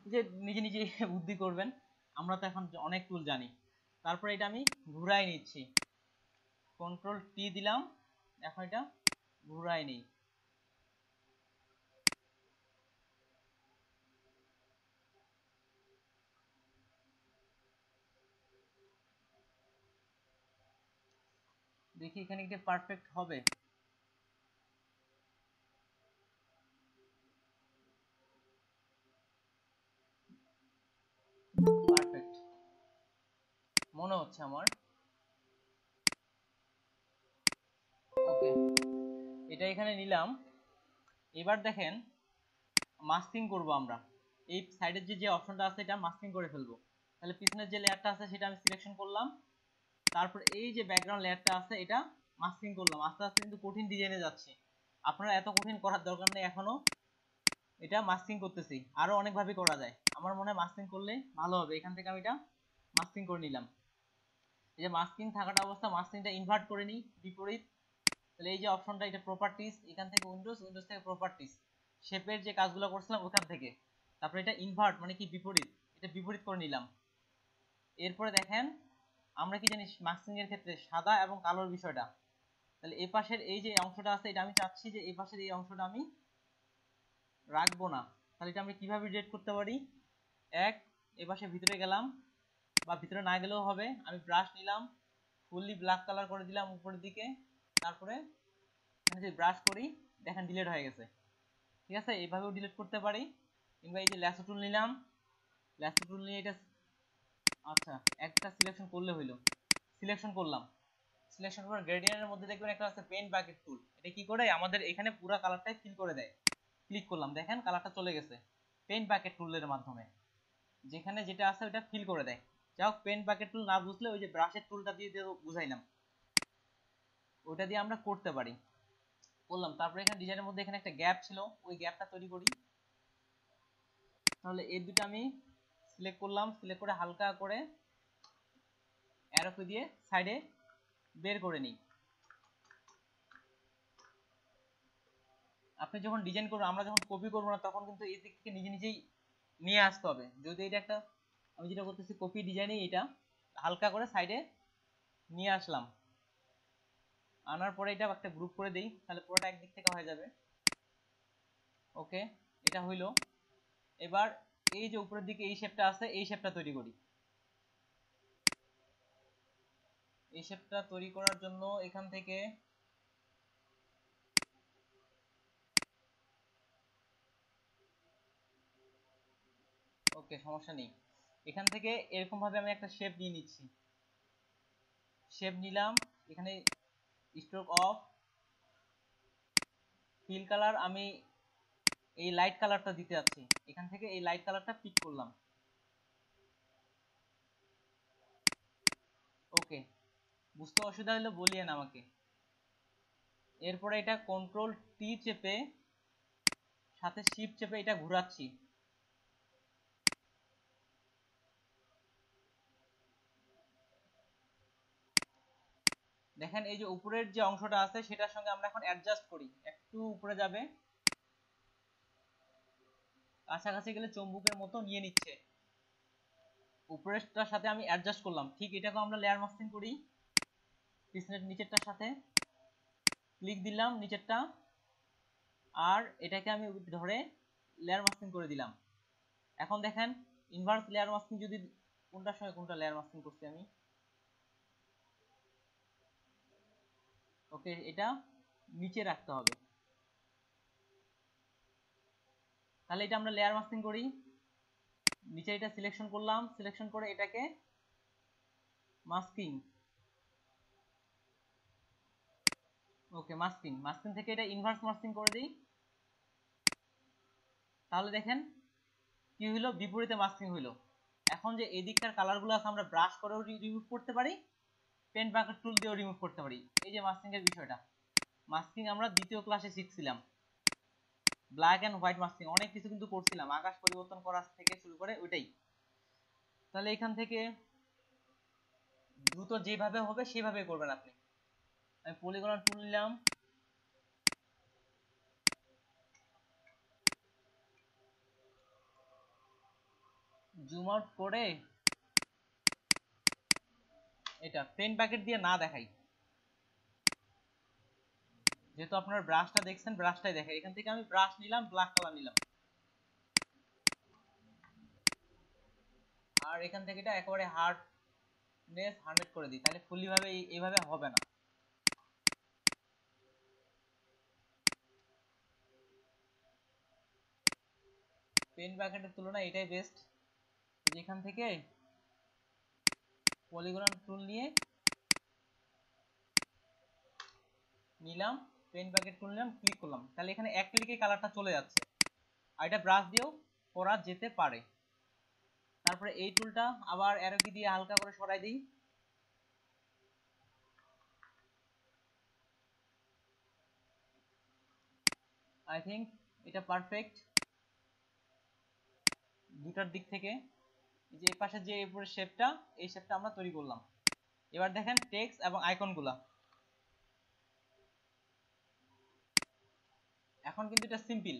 যে নিজে নিজে বুদ্ধি করবেন, আমরা তো এখন অনেক টুল জানি। তারপরে এটা আমি ঘুরাই নিচ্ছি, কন্ট্রোল টি দিলাম, এখন এটা ঘুরাই নেই। দেখি এখানে কি পারফেক্ট হবে। পারফেক্ট মনে হচ্ছে আমার। ওকে, এটা এখানে নিলাম। এবার দেখেন মাস্কিং করব আমরা, এই সাইডের যে অপশনটা আছে এটা মাস্কিং করে ফেলবো। তাহলে পিছনের যে লেয়ারটা আছে সেটা আমি সিলেকশন করলাম, তারপর এই যে ব্যাকগ্রাউন্ড লেয়ারটা আছে এটা মাস্কিং করলাম, আস্তে আস্তে কিন্তু কঠিন ডিজাইনে যাচ্ছে। আপনারা এত কঠিন করার দরকার নেই এখনো, এটা মাস্কিং করতেছি, আরো অনেকভাবে করা যায়। আমার মনে হয় মাস্কিং করলে ভালো হবে। এখান থেকে আমি এটা মাস্কিং করে নিলাম। এই যে মাস্কিং থাকাটা অবস্থা, মাস্কিংটা ইনভার্ট করে নিই বিপরীত। তাহলে এই যে অপশনটা, এটা প্রপার্টিজ, এখান থেকে উইন্ডোজ, উইন্ডোজ থেকে প্রপার্টিজ, শেপের যে কাজগুলো করছিলাম ওখান থেকে, তারপরে এটা ইনভার্ট মানে কি বিপরীত, এটা বিপরীত করে নিলাম। এরপরে দেখেন আমরা কি জানি মাস্কিং এর ক্ষেত্রে সাদা এবং কালোর বিষয়টা। তাহলে এই পাশের এই যে অংশটা আছে, এটা আমি চাচ্ছি যে এই পাশের এই অংশটা আমি রাখবো না। তাহলে এটা আমরা কিভাবে ডিলিট করতে পারি? এক, এই পাশে ভিতরে গেলাম, বা ভিতরে না গেলেও হবে, আমি ব্রাশ নিলাম, ফুললি ব্ল্যাক কালার করে দিলাম উপরের দিকে, তারপরে এখানে যদি ব্রাশ করি দেখেন ডিলিট হয়ে গেছে। ঠিক আছে, এইভাবেও ডিলিট করতে পারি। কিংবা এই যে ল্যাসো টুল নিলাম, ল্যাসো টুল নিয়ে এটা, আচ্ছা একটা সিলেকশন করলে হইলো, সিলেকশন করলাম, সিলেকশন করার গ্রেডিয়েন্টের মধ্যে দেখবেন একটা আছে পেইন্ট বাকেট টুল। এটা কি করে আমাদের এখানে পুরো কালারটাই ফিল করে দেয়। ক্লিক করলাম, দেখেন কালারটা চলে গেছে পেইন্ট বাকেট টুলের মাধ্যমে, যেখানে যেটা আছে ওটা ফিল করে দেয়। যাই হোক, পেইন্ট বাকেট টুল না বুঝলে ওই যে ব্রাশের টুলটা দিয়ে বুঝাইলাম, ওটা দিয়ে আমরা করতে পারি। করলাম, তারপরে এখানে ডিজাইনের মধ্যে এখানে একটা গ্যাপ ছিল, ওই গ্যাপটা তৈরি করি। তাহলে এই দুটো আমি সিলেক্ট করলাম, সিলেক্ট করে হালকা করে অ্যারো কি দিয়ে সাইডে বের করে নিই। আপনি যখন ডিজাইন করবেন, আমরা যখন কপি করবো না তখন কিন্তু এই দিক থেকে নিজে নিজেই নিয়ে আসতে হবে। যদি এটা একটা, আমি যেটা করতেছি কপি ডিজাইনে, এটা হালকা করে সাইডে নিয়ে আসলাম, আনার পরে এটা একটা গ্রুপ করে দেই, তাহলে পুরোটা একদিক থেকে হয়ে যাবে। ওকে, এটা হইলো। এবার এই যে উপরের দিকে এই শেপটা আছে, এই শেপটা তৈরি করি। এই শেপটা তৈরি করার জন্য এখান থেকে ওকে, সমস্যা নেই, এখান থেকে এরকম ভাবে আমি একটা শেপ নিয়ে নিচ্ছি। শেপ নিলাম, এখানে স্ট্রোক অফ, ফিল কালার আমি এই লাইট কালারটা দিতে যাচ্ছি, এখান থেকে এই লাইট কালারটা পিক করলাম। ওকে, বুঝতে অসুবিধা হলে বলিয়েন আমাকে। এরপরে এটা কন্ট্রোল টি চেপে সাথে শিফট চেপে এটা ঘোরাচ্ছি। দেখেন এই যে উপরের যে অংশটা আছে সেটার সঙ্গে আমরা এখন অ্যাডজাস্ট করি, একটু উপরে যাবে, কাছাকাছি গেলে চুম্বকের মতো নিয়ে নিচ্ছে। উপরেরটার সাথে আমি অ্যাডজাস্ট করলাম, ঠিক এটাকেও আমরা লেয়ার মাস্কিং করি। পিছনের নিচেরটার সাথে ক্লিক দিলাম নিচেরটা, আর এটাকে আমি ধরে লেয়ার মাস্কিং করে দিলাম। এখন দেখেন ইনভার্স লেয়ার মাস্কিং, যদি কোনটার সঙ্গে কোনটা লেয়ার মাস্কিং করছি আমি, ওকে এটা নিচে রাখতে হবে। তাহলে এটা আমরা লেয়ার মাস্কিং করি, নিচে এটা সিলেকশন করলাম, সিলেকশন করে এটাকে মাস্কিং, ওকে মাস্কিং, মাস্কিং থেকে এটা ইনভার্স মাস্কিং করে দিই। তাহলে দেখেন কি হইলো, বিপরীতে মাস্কিং হইলো। এখন যে এই দিকটার কালারগুলো আছে আমরা ব্রাশ করেও রিমুভ করতে পারি, পেন্ট বাকেট টুল দিয়েও রিমুভ করতে পারি। এই যে মাস্কিং এর বিষয়টা, মাস্কিং আমরা দ্বিতীয় ক্লাসে শিখছিলাম, ব্ল্যাক এন্ড হোয়াইট মাস্কিং, অনেক কিছু কিন্তু করছিলাম, আকাশ পরিবর্তন করা থেকে শুরু করে ওইটাই। তাহলে এখান থেকে দ্রুত যেভাবে হবে সেভাবে করবেন আপনি। আমি পলিগন টুল নিলাম, জুম আউট করে এটা পেন প্যাকেট দিয়ে না দেখাই, যেহেতু আপনার ব্রাশটা দেখছেন ব্রাশটাই দেখাই। এখান থেকে আমি ব্রাশ নিলাম, ব্ল্যাক কালার নিলাম, আর এখান থেকে এটা একেবারে হার্ডনেস 100 করে দিই, তাহলে ফুললি ভাবে এইভাবে হবে না। পেন প্যাকেটের তুলনায় এটাই বেস্ট। যেখান থেকে পলিগন টুল নিয়ে নিলাম, পেন প্যাকেট টুল নিলাম, ক্লিক করলাম, তাহলে এখানে এক ক্লিকে কালারটা চলে যাচ্ছে। আর এটা ব্রাশ দিয়েও করা যেতে পারে। তারপরে এই টুলটা আবার অ্যারো কি দিয়ে হালকা করে সরাই দিই, আই থিঙ্ক এটা পারফেক্ট দুটার দিক থেকে। এই যে এই পাশে যে উপরের শেপটা, এই শেপটা আমরা তৈরি করলাম। এবার দেখেন টেক্সট এবং আইকনগুলা, এখন কিন্তু এটা সিম্পল।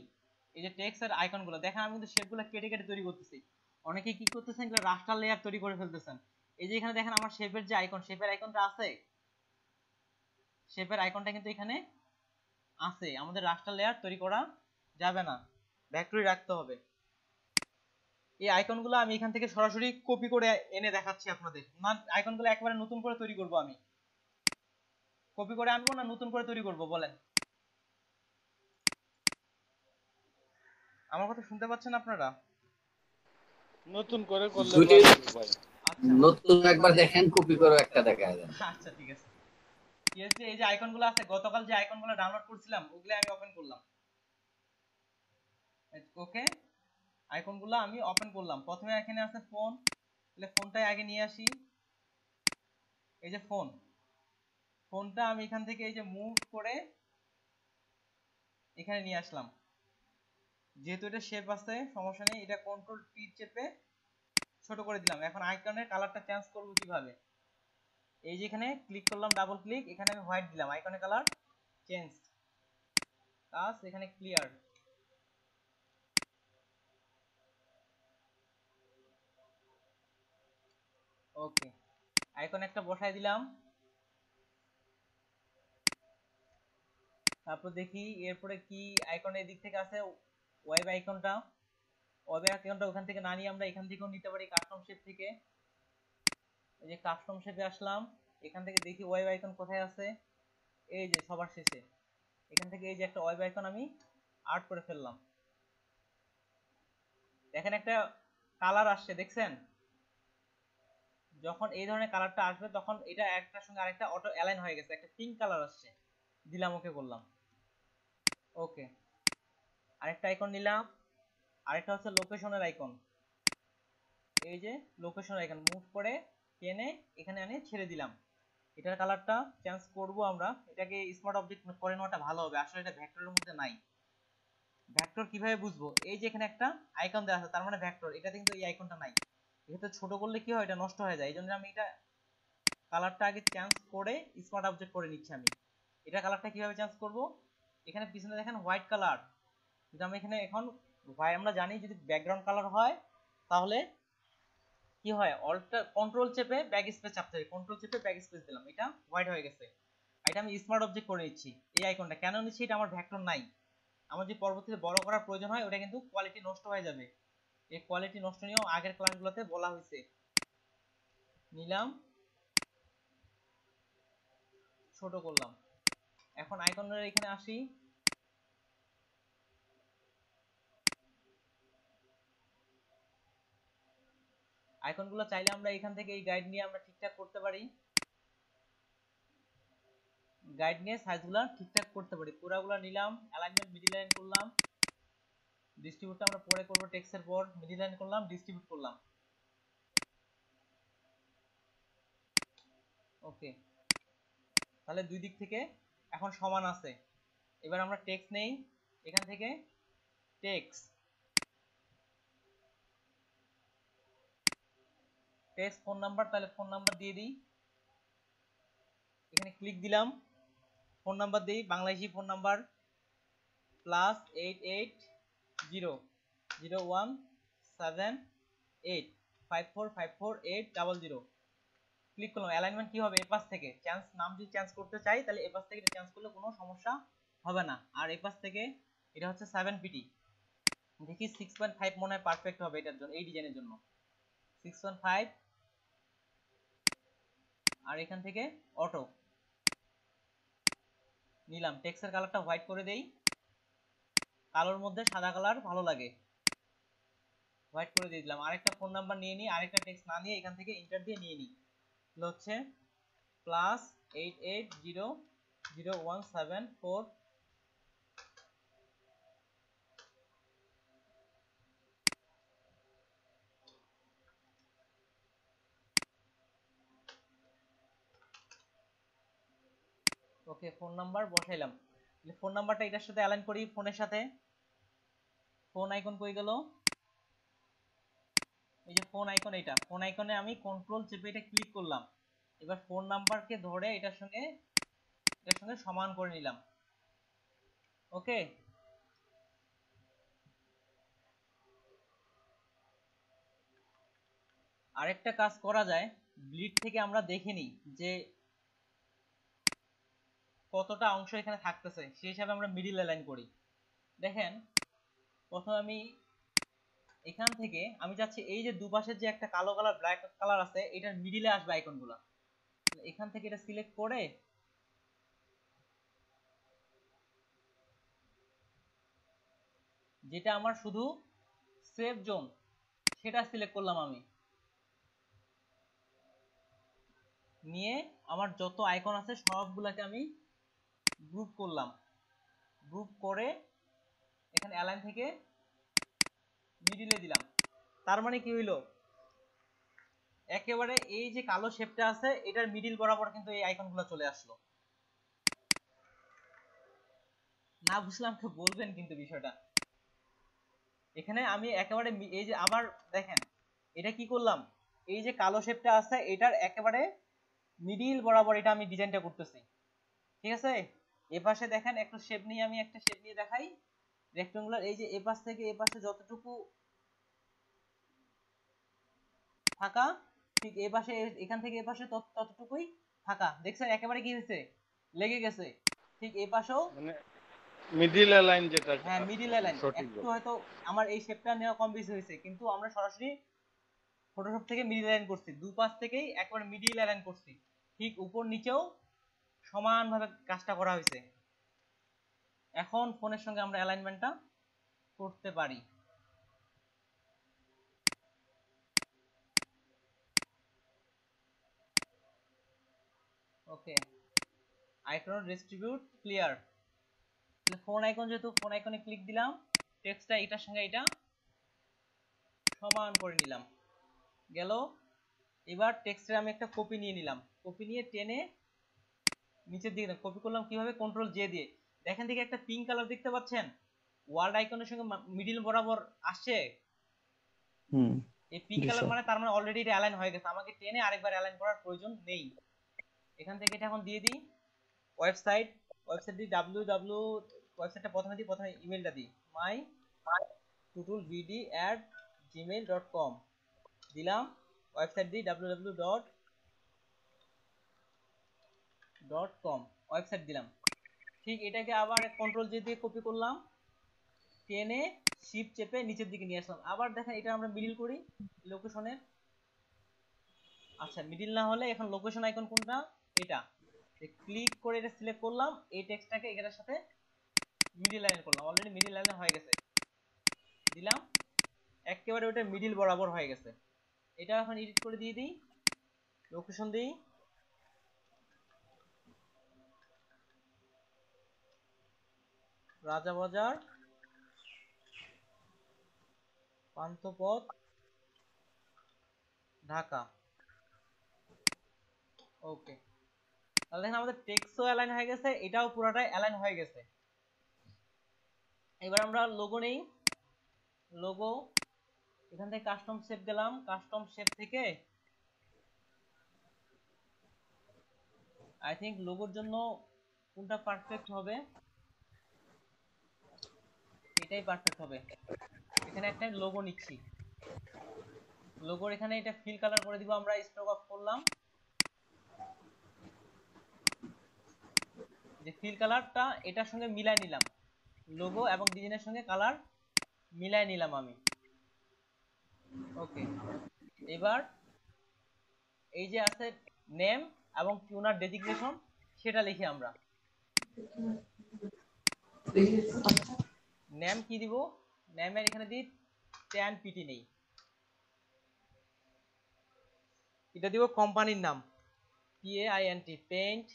এই যে টেক্সট আর আইকনগুলো দেখেন, আমি কিন্তু শেপগুলো কেটে কেটে তৈরি করতেছি। অনেকে কি করতেছেন, এগুলো রাস্টার লেয়ার তৈরি করে ফেলতেছেন। এই যে এখানে দেখেন আমার শেপের যে আইকন, শেপের আইকনটা আছে, শেপের আইকনটা কিন্তু এখানে আছে। আমাদের রাস্টার লেয়ার তৈরি করা যাবে না, ভেক্টরি রাখতে হবে। এই আইকনগুলো আমি এখান থেকে সরাসরি কপি করে এনে দেখাচ্ছি আপনাদের। না আইকনগুলো একেবারে নতুন করে তৈরি করব, আমি কপি করে আনবো না নতুন করে তৈরি করব বলেন? আমার কথা শুনতে পাচ্ছেন আপনারা? নতুন করে করলে দুইটাই ভাই। আচ্ছা নতুন একবার দেখেন, কপি করে একটা দেখা দেন। আচ্ছা ঠিক আছে। কি হচ্ছে, এই যে আইকনগুলো আছে, গতকাল যে আইকনগুলো ডাউনলোড করছিলাম ওগুলো আমি ওপেন করলাম। ওকে, আইকনগুলো আমি ওপেন করলাম। প্রথমে এখানে আছে ফোন, তাহলে ফোনটাই আগে নিয়ে আসি। এই যে ফোন, ফোনটা আমি এখান থেকে এই যে মুভ করে এখানে নিয়ে আসলাম। যেহেতু এটা শেপ আছে সমস্যা নেই, এটা কন্ট্রোল টি চেপে ছোট করে দিলাম। এখন আইকনের কালারটা চেঞ্জ করব কিভাবে? এই যে এখানে ক্লিক করলাম, ডাবল ক্লিক, এখানে আমি হোয়াইট দিলাম, আইকনের কালার চেঞ্জ, কাজ এখানে ক্লিয়ার। ওকে, আইকন একটা বসাই দিলাম। তারপর দেখি এরপরে কি আইকন এই দিক থেকে আছে, ওয়েব আইকনটা। ওয়েব আইকনটা ওখান থেকে না নিয়ে আমরা এখান থেকেও নিতে পারি, কাস্টম শেপ থেকে। এই যে কাস্টম শেপে আসলাম, এখান থেকে দেখি ওয়েব আইকন কোথায় আছে। এই যে সবার শেষে, এখান থেকে এই যে একটা ওয়েব আইকন আমি আর্ট করে ফেললাম। দেখেন একটা কালার আসছে, দেখছেন? যখন এই ধরনের কালারটা আসবে তখন এটা একটার সঙ্গে আরেকটা অটো অ্যালাইন হয়ে গেছে, একটা পিঙ্ক কালার আসছে, দিলাম, ওকে করলাম। ওকে, আরেকটা আইকন নিলাম, আরেকটা হচ্ছে লোকেশনের আইকন। এই যে লোকেশনের আইকন মুভ করে টেনে এখানে এনে ছেড়ে দিলাম। এটার কালারটা চেঞ্জ করব আমরা। এটাকে স্মার্ট অবজেক্ট করে নেওয়াটা ভালো হবে, আসলে এটা ভেক্টরের মধ্যে নাই। ভেক্টর কিভাবে বুঝবো? এই যে এখানে একটা আইকন দেওয়া আছে, তার মানে ভেক্টর। এটাতে কিন্তু এই আইকনটা নাই, এটাতে ছোট করলে কি হয়, এটা নষ্ট হয়ে যায়। এই জন্য আমি এটা কালারটা আগে চেঞ্জ করে স্মার্ট অবজেক্ট করে নিচ্ছি আমি। এটা কালারটা কিভাবে চেঞ্জ করব? এখানে পিছনে দেখেন হোয়াইট কালার, যদি আমি এখানে এখন আমরা জানি যদি ব্যাকগ্রাউন্ড কালার হয় তাহলে কি হয়, অল্টার কন্ট্রোল চেপে ব্যাক স্পেস চাপতে হবে, কন্ট্রোল চেপে ব্যাক স্পেস দিলাম, এটা হোয়াইট হয়ে গেছে। এটা আমি স্মার্ট অবজেক্ট করে নিচ্ছি। এই আইকনটা কেন নিচ্ছি? এটা আমার ভেক্টর নাই, আমার যে পরবর্তীতে বড় করার প্রয়োজন হয় ওটা কিন্তু কোয়ালিটি নষ্ট হয়ে যাবে। এই কোয়ালিটি নষ্ট নিয়েও আগের ক্লাসগুলোতে বলা হয়েছে। নিলাম, ছোট করলাম। এখন আইকনের এখানে আসি, আইকনগুলো চাইলে আমরা এখান থেকে এই গাইড নিয়ে আমরা ঠিকঠাক করতে পারি, গাইড নিয়ে সাইজগুলো ঠিকঠাক করতে পারি। পুরাগুলো নিলাম, অ্যালাইনমেন্ট মিডল লাইন করলাম, ডিস্ট্রিবিউটটা আমরা পরে করব, টেক্সটের পর মিডল লাইন করলাম, ডিস্ট্রিবিউট করলাম। ওকে, তাহলে দুই দিক থেকে এখন সমান আছে। এবার আমরা টেক্সট নেই, এখান থেকে টেক্সট ফোন নাম্বার, তাহলে ফোন নাম্বার দিয়ে দিই, এখানে ক্লিক দিলাম, ফোন নাম্বার দিই, বাংলাদেশি ফোন নাম্বার +88017854548000। ক্লিক করলাম। অ্যালাইনমেন্ট কি হবে, এ পাশ থেকে চেঞ্জ, নাম যদি চেঞ্জ করতে চাই তাহলে এ পাশ থেকে এটা চেঞ্জ করলে কোনো সমস্যা হবে না। আর এ পাশ থেকে এটা হচ্ছে 7pt, দেখি 6.5 মনে হয় পারফেক্ট হবে এটার জন্য, এই ডিজাইনের জন্য 6.5। আর এখান থেকে অটো নিলাম, টেক্সটের কালারটা হোয়াইট করে দেই, কালোর মধ্যে সাদা কালার ভালো লাগে, হোয়াইট করে দিয়ে দিলাম। আরেকটা ফোন নাম্বার নিয়ে নিই, আরেকটা টেক্সট না নিয়ে এখান থেকে ইন্টার দিয়ে নিয়ে নিই, হচ্ছে +88000174। ওকে, ফোন নাম্বার বসাইলাম, ফোন নাম্বারটা এটার সাথে অ্যালাইন করি, ফোনের সাথে। ফোন আইকন কই গেল? এই যে ফোন আইকন, এটা ফোন আইকনে আমি কন্ট্রোল চেপে এটা ক্লিক করলাম। এবার ফোন নাম্বারকে ধরে এটার সঙ্গে সমান করে নিলাম। ওকে, আরেকটা কাজ করা যায়, ব্লিড থেকে আমরা দেখে নিই যে কতটা অংশ এখানে থাকতেছে, সেই হিসাবে আমরা মিডিল অ্যালাইন করি। দেখেন, প্রথমে আমি এখান থেকে আমি চাচ্ছি এই যে দুপাশের যে একটা কালো কালার ব্ল্যাক কালার আছে, এটার মিডিলে আসবে আইকনগুলো। এখান থেকে এটা সিলেক্ট করে যেটা আমার শুধু সেভ জোন সেটা সিলেক্ট করলাম আমি, নিয়ে আমার যত আইকন আছে সবগুলোকে আমি গ্রুপ করলাম। গ্রুপ করে এখানে অ্যালাইন থেকে মিডিলে দিলাম। তার মানে কি হইলো, একেবারে এই যে কালো শেপটা আছে এটার মিডিল বরাবর কিন্তু এই আইকনগুলো চলে আসলো। না বুঝলাম তো বলবেন কিন্তু বিষয়টা। এখানে আমি একেবারে এই যে আবার দেখেন এটা কি করলাম, এই যে কালো শেপটা আছে এটার একেবারে মিডিল বরাবর এটা আমি ডিজাইনটা করতেছি। ঠিক আছে, এ পাশে দেখেন একটা শেপ নিয়ে আমি একটা শেপ নিয়ে দেখাই রেক্টাঙ্গুলার। এই যে এ পাশ থেকে এ পাশে যতটুকু ফাঁকা, ঠিক এ পাশে এখান থেকে এ পাশে ততটুকুই ফাঁকা। দেখছেন একেবারে কি হয়েছে, লেগে গেছে। ঠিক এ পাশেও মানে মিডিল অ্যালাইন যেটা, হ্যাঁ মিডিল অ্যালাইন। একটু হয়তো আমার এই শেপটা নেওয়া কম বেশি হয়েছে, কিন্তু আমরা সরাসরি ফটোশপ থেকে মিডিল অ্যালাইন করছি, দুপাশ থেকেই একবার মিডিল অ্যালাইন করছি। ঠিক উপর নিচেও সমানভাবে কাজটা করা হয়েছে। এখন ফোনের সঙ্গে আমরা অ্যালাইনমেন্টটা করতে পারি। Okay, icon distribute clear. Phone icon, যেহেতু ফোন আইকনে ক্লিক দিলাম, টেক্সটটা এটার সঙ্গে এটা সমান করে নিলাম, গেল। এবার টেক্সটের আমি একটা কপি নিয়ে নিলাম, কপি নিয়ে টেনে নিচের দিকে কপি করলাম কিভাবে, কন্ট্রোল জে দিয়ে। দেখেন দিকে একটা পিঙ্ক কালার দেখতে পাচ্ছেন ওয়ার্ল্ড আইকনের সঙ্গে মিডিল বরাবর আসছে। এই পিঙ্ক কালার মানে তার মানে অলরেডি এটা অ্যালাইন হয়ে গেছে, আমাকে টেনে আরেকবার অ্যালাইন করার প্রয়োজন নেই। এখান থেকে এটা এখন দিয়ে দিই ওয়েবসাইট দিয়ে ওয়েবসাইটটা প্রথমে ইমেলটা দিই mytutoolbd@gmail.com দিলাম। ওয়েবসাইট দিই www.com ওয়েবসাইট দিলাম। ঠিক এটাকে আবার কন্ট্রোল জে দিয়ে কপি করলাম, টেনে শিফট চেপে নিচের দিকে নিয়ে আসলাম। আবার দেখেন এটা আমরা মিডিল করি লোকেশনের। আচ্ছা, মিডিল না হলে এখন লোকেশন আইকন কোনটা, এটা ক্লিক করে এটা সিলেক্ট করলাম, এই টেক্সটটাকে এটার সাথে মিডিল লাইন করলাম, অলরেডি মিডিল লাইনে হয়ে গেছে, দিলাম। একেবারে ওটা মিডিল বরাবর হয়ে গেছে। এটা এখন এডিট করে দিয়ে দিই, লোকেশন দিই, রাজাবাজার পান্থপথ ঢাকা। ওকে, তাহলে দেখেন আমাদের টেক্সটও অ্যালাইন হয়ে গেছে, এটাও পুরোটাই অ্যালাইন হয়ে গেছে। এবার আমরা লোগো নেই, লোগো এখান থেকে কাস্টম শেপ গেলাম, কাস্টম শেপ থেকে আই থিংক লোগোর জন্য কোনটা পারফেক্ট হবে, এটাই পারফেক্ট হবে। এখানে একটা লোগো নিচ্ছি, লোগোর এখানে এটা ফিল কালার করে দিব আমরা, স্ট্রোক অফ করলাম, যে ফিল কালারটা এটার সঙ্গে মিলাই নিলাম, লোগো এবং ডিজাইনের সঙ্গে কালার মিলাই নিলাম আমি। ওকে, এবার এই যে আছে নেম এবং টিউনার ডেজিগনেশন সেটা লিখি আমরা। নেম কি দিব, নেমের এখানে দিই ট্যান পিটি নেই, এটা দিব কোম্পানির নাম PAINT পেইন্ট।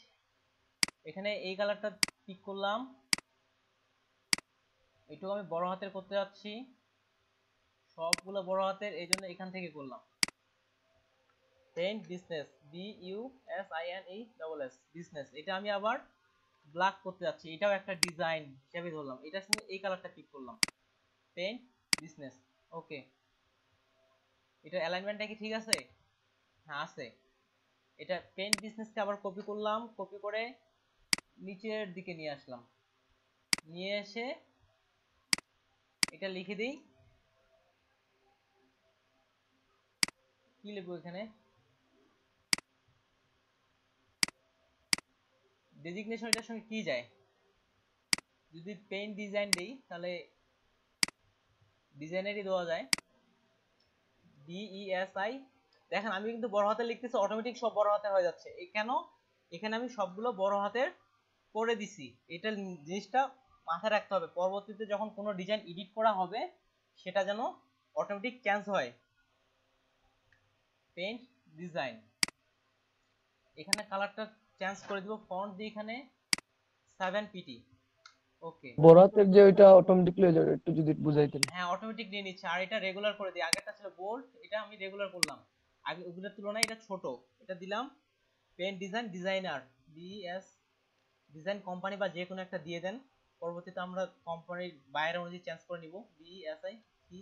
এখানে এই কালারটা পিক করলাম, এইটুকু আমি বড় হাতের করতে যাচ্ছি, সবগুলো বড় হাতের, এই জন্য এখান থেকে করলাম পেইন্ট বিজনেস, BUSINESS বিজনেস। এটা আমি আবার ব্ল্যাক করতে যাচ্ছি, এটাও একটা ডিজাইন হিসেবে ধরলাম, এটার সঙ্গে এই কালারটা পিক করলাম, পেইন্ট বিজনেস। ওকে, এটা অ্যালাইনমেন্টটা কি ঠিক আছে? হ্যাঁ আছে। এটা পেইন্ট বিজনেসকে আবার কপি করলাম, কপি করে নিচের দিকে নিয়ে আসলাম, নিয়ে এসে এটা লিখে দিই, কি লিখবো এখানে, ডেজিগনেশন এটার সঙ্গে কি যায়, যদি পেইন্ট ডিজাইন দেই তাহলে ডিজাইনেরই দেওয়া যায়, DESI। দেখেন আমি কিন্তু বড় হাতে লিখতেছি, অটোমেটিক সব বড় হাতে হয়ে যাচ্ছে, কেন? এখানে আমি সবগুলো বড় হাতের করে দিছি। এটা জিনিসটা মাথায় রাখতে হবে, পরবর্তীতে যখন কোনো ডিজাইন এডিট করা হবে সেটা যেন অটোমেটিক চেঞ্জ হয়। পেইন্ট ডিজাইন, এখানে কালারটা চেঞ্জ করে দিব, ফন্ট দিয়ে এখানে 7pt। ওকে, বড় হাতের যে ওইটা অটোমেটিকলি হয়ে যাবে, একটু যদি বুঝাইতেন। হ্যাঁ অটোমেটিক নিয়ে নিচ্ছে, আর এটা রেগুলার করে দিই, আগেরটা ছিল বোল্ড, এটা আমি রেগুলার করলাম, আগে ওগুলোর তুলনায় এটা ছোট, এটা দিলাম paint design designer, DS design company বা যে কোনো একটা দিয়ে দেন, পরবর্তীতে আমরা কোম্পানির বাইরে অনুযায়ী চেঞ্জ করে নিব, DSI কি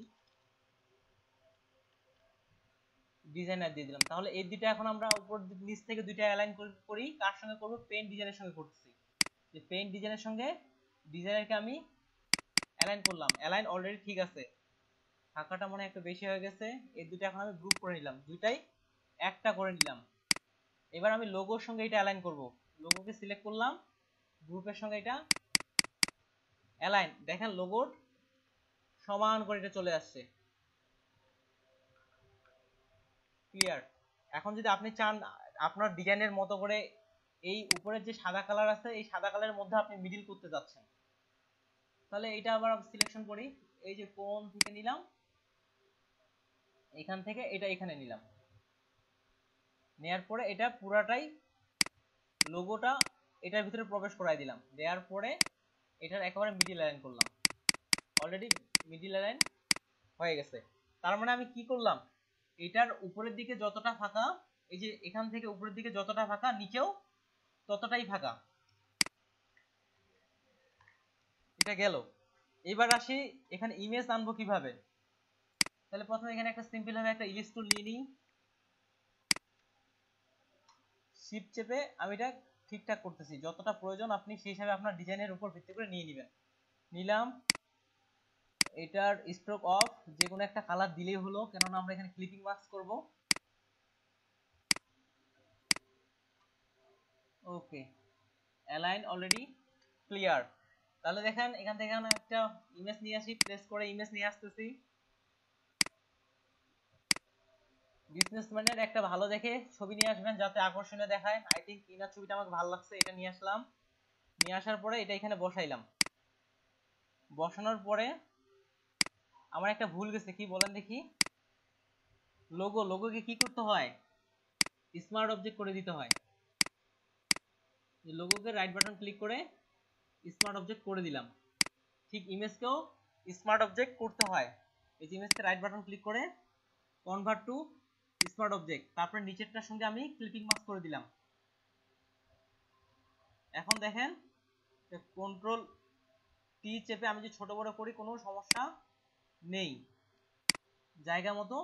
ডিজাইনার দিয়ে দিলাম। তাহলে এই দুইটা এখন আমরা উপর নিচ থেকে দুইটা অ্যালাইন করি, কার সঙ্গে করব? পেইন্ট ডিজাইনের সঙ্গে করতেছি, যে পেইন্ট ডিজাইনের সঙ্গে ডিজাইনারকে আমি অ্যালাইন করলাম, অ্যালাইন অলরেডি ঠিক আছে, ফাঁকাটা মনে একটু বেশি হয়ে গেছে, এই দুটো এখন আমি গ্রুপ করে নিলাম, দুইটাই একটা করে নিলাম। এবার আমি লোগোর সঙ্গে এটা অ্যালাইন করব, লোগোকে সিলেক্ট করলাম, গ্রুপের সঙ্গে এটা অ্যালাইন, দেখেন লোগোর সমান করে এটা চলে আসছে, ক্লিয়ার। এখন যদি আপনি চান আপনার ডিজাইনের মতো করে এই উপরের যে সাদা কালার আছে এই সাদা কালারের মধ্যে আপনি মিডিল করতে যাচ্ছেন, তাহলে এটা আবার সিলেকশন করি, এই যে কোণ থেকে নিলাম, এখান থেকে এটা এখানে নিলাম, নেয়ার পরে এটা পুরাটাই লোগোটা এটার ভিতরে প্রবেশ করাই দিলাম, দেওয়ার পরে এটার একেবারে মিডিল অ্যালাইন করলাম, অলরেডি মিডিল অ্যালাইন হয়ে গেছে। তার মানে আমি কি করলাম, এটার উপরের দিকে যতটা ফাঁকা, এই যে এখান থেকে উপরের দিকে যতটা ফাঁকা নিচেও ততটাই ফাঁকা, এটা গেল। এবার আসি এখানে ইমেজ আনবো কিভাবে, তাহলে প্রথমে এখানে একটা সিম্পল ভাবে একটা ইলিশ টুল নিয়ে নিই, শিফট চেপে আমি এটা ঠিকঠাক করতেছি, যতটা প্রয়োজন আপনি সেই হিসাবে আপনার ডিজাইনের উপর ভিত্তি করে নিয়ে নেবেন। নিলাম, এটার স্ট্রোক অফ যে কোনো একটা কালার দিলেই হলো, কেননা আমরা এখানে ক্লিপিং মাস্ক করব। ওকে, অ্যালাইন অলরেডি ক্লিয়ার। তাহলে দেখেন এখান থেকে আমি একটা ইমেজ নিয়ে আসি, প্লেস করে ইমেজ নিয়ে আসতেছি, বিজনেসম্যানের একটা ভালো দেখে ছবি নিয়ে আসবেন যাতে আকর্ষণীয় দেখায়। আই থিঙ্ক ইনার ছবিটা আমাকে ভালো লাগছে, এটা নিয়ে আসলাম, নিয়ে আসার পরে এটা এখানে বসাইলাম, বসানোর পরে আমার একটা ভুল গেছে, কি বলেন দেখি, লোগোকে কি করতে হয়, স্মার্ট অবজেক্ট করে দিতে হয়, লোগোকে রাইট বাটন ক্লিক করে স্মার্ট অবজেক্ট করে দিলাম, ঠিক ইমেজকেও স্মার্ট অবজেক্ট করতে হয়, এই যে ইমেজকে রাইট বাটন ক্লিক করে কনভার্ট টু স্মার্ট অবজেক্ট, তারপরে নিচেরটার সঙ্গে আমি ক্লিপিং মাস্ক করে দিলাম। এখন দেখেন কন্ট্রোল টি চেপে আমি যে ছোট বড় করি কোনো সমস্যা নেই, জায়গা মতো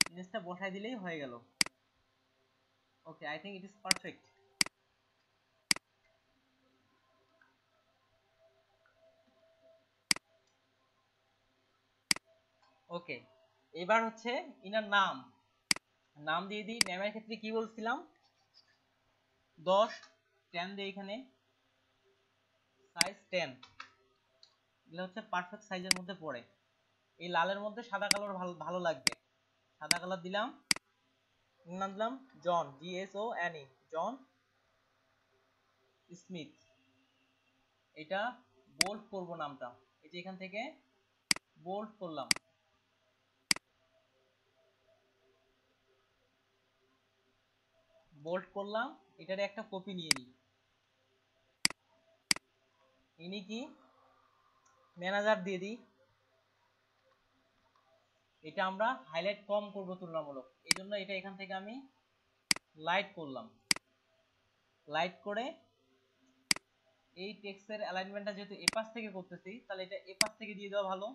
ইমেজটা বসাই দিলেই হয়ে গেল। Okay, I think it is perfect. Okay, এবার হচ্ছে ইনার নাম দিয়ে দিই, নামের ক্ষেত্রে কি বলছিলাম, 10 10 দিয়ে এখানে সাইজ 10, এগুলো হচ্ছে পারফেক্ট সাইজের মধ্যে পড়ে, এই লালের মধ্যে সাদা কালার ভালো লাগবে, সাদা কালার দিলাম, নাম দিলাম জন, JOHN, জন স্মিথ, এটা বোল্ড করব নামটা, এই যে এখান থেকে বোল্ড করলাম, বোল্ড করলাম, এটার একটা কপি নিয়ে নিই, ইনি কি ম্যানেজার দিয়ে দিই, এটা আমরা হাইলাইট কম করব তুলনামূলক, এই জন্য এটা এখান থেকে আমি লাইট করলাম, লাইট করে এই টেক্সটের অ্যালাইনমেন্টটা যেহেতু এই পাশ থেকে করতেছি তাহলে এটা এই পাশ থেকে দিয়ে দেওয়া ভালো।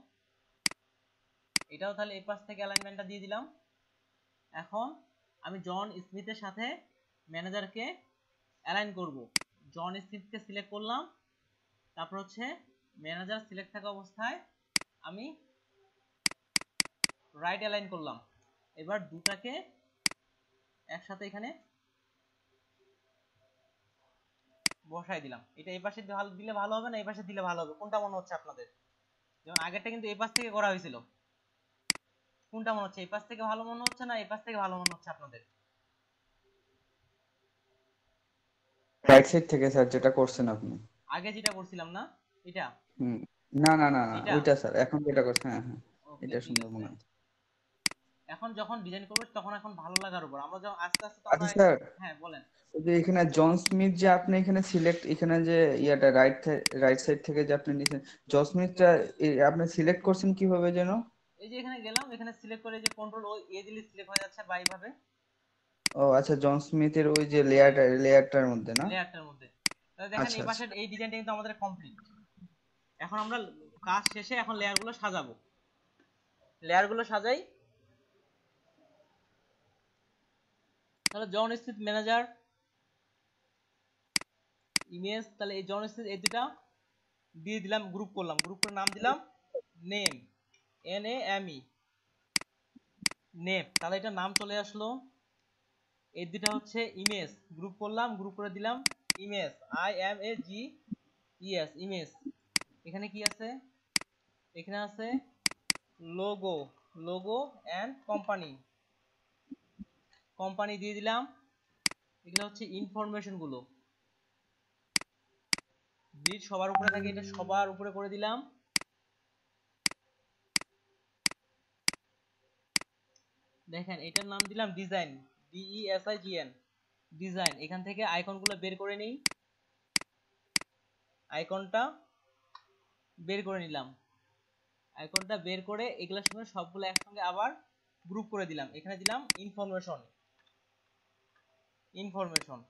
এটাও তাহলে এই পাশ থেকে অ্যালাইনমেন্টটা দিয়ে দিলাম। এখন আমি জন স্মিথের সাথে ম্যানেজারকে অ্যালাইন করব। জন স্মিথকে সিলেক্ট করলাম, তারপর হচ্ছে ম্যানেজার সিলেক্ট থাকা অবস্থায় আমি রাইট অ্যালাইন করলাম। এবার দুটাকে একসাথে এখানে বসাই দিলাম। এটা এই পাশে দিলে ভালো হবে না এই পাশে দিলে ভালো হবে, কোনটা মনে হচ্ছে আপনাদের? যেমন আগেরটা কিন্তু এই পাশ থেকে করা হয়েছিল, কোনটা মনে হচ্ছে? এই পাশ থেকে ভালো মনে হচ্ছে না এই পাশ থেকে ভালো মনে হচ্ছে আপনাদের? রাইট সাইড থেকে স্যার যেটা করছেন আপনি। আগে যেটা করছিলাম না এটা? না না না না এটা ওইটা স্যার এখন যেটা করছেন, হ্যাঁ হ্যাঁ ওকে এটা ঠিক সুন্দর আছে। মনে হয়। এখন যখন ডিজাইন করব তখন এখন ভালো লাগার উপর আমরা যখন আস্তে আস্তে তো আচ্ছা আমরা স্যার, হ্যাঁ বলেন। ওই যে এখানে জন স্মিথ যে আপনি এখানে সিলেক্ট, এখানে যে ইয়াটা রাইট সাইড থেকে যে আপনি নিছেন জন স্মিথটা আপনি সিলেক্ট করছেন কিভাবে যেন? এই যে এখানে গেলাম, এখানে সিলেক্ট করে যে কন্ট্রোল ও এ দিলে সিলেক্ট হয়ে যাচ্ছে বা এইভাবে। ও আচ্ছা, জন স্মিথের ওই যে লেয়ারটার মধ্যে না? লেয়ারটার মধ্যে। তাহলে দেখেন আচ্ছা এই পাশের এই ডিজাইনটা কিন্তু আমাদের কমপ্লিট। এখন আমরা কাজ শেষে এখন লেয়ারগুলো সাজাবো। লেয়ারগুলো সাজাই। তাহলে জন স্মিথ ম্যানেজার ইমেজ, তাহলে এই জন স্মিথ এই দুটা দিয়ে দিলাম, গ্রুপ করলাম, গ্রুপ করে নাম দিলাম নেম, NAME নেম। তাহলে এটা নাম চলে আসলো। এই দুটা হচ্ছে ইমেজ, গ্রুপ করলাম, গ্রুপ করে দিলাম ইমেজ, IMAGES ইমেজ। এখানে কি আছে? এখানে আছে লোগো এন্ড কোম্পানি দিয়ে দিলাম। এগুলো হচ্ছে ইনফরমেশন গুলো। গ্রিড সবার উপরে থাকে, এটা সবার উপরে করে দিলাম। দেখেন এটার নাম দিলাম ডিজাইন, DESIGN ডিজাইন। এখান থেকে আইকনগুলো বের করে নেই, আইকনটা বের করে নিলাম। আইকনটা বের করে এগুলোর সঙ্গে সবগুলো একসঙ্গে আবার গ্রুপ করে দিলাম। এখানে দিলাম ইনফরমেশন।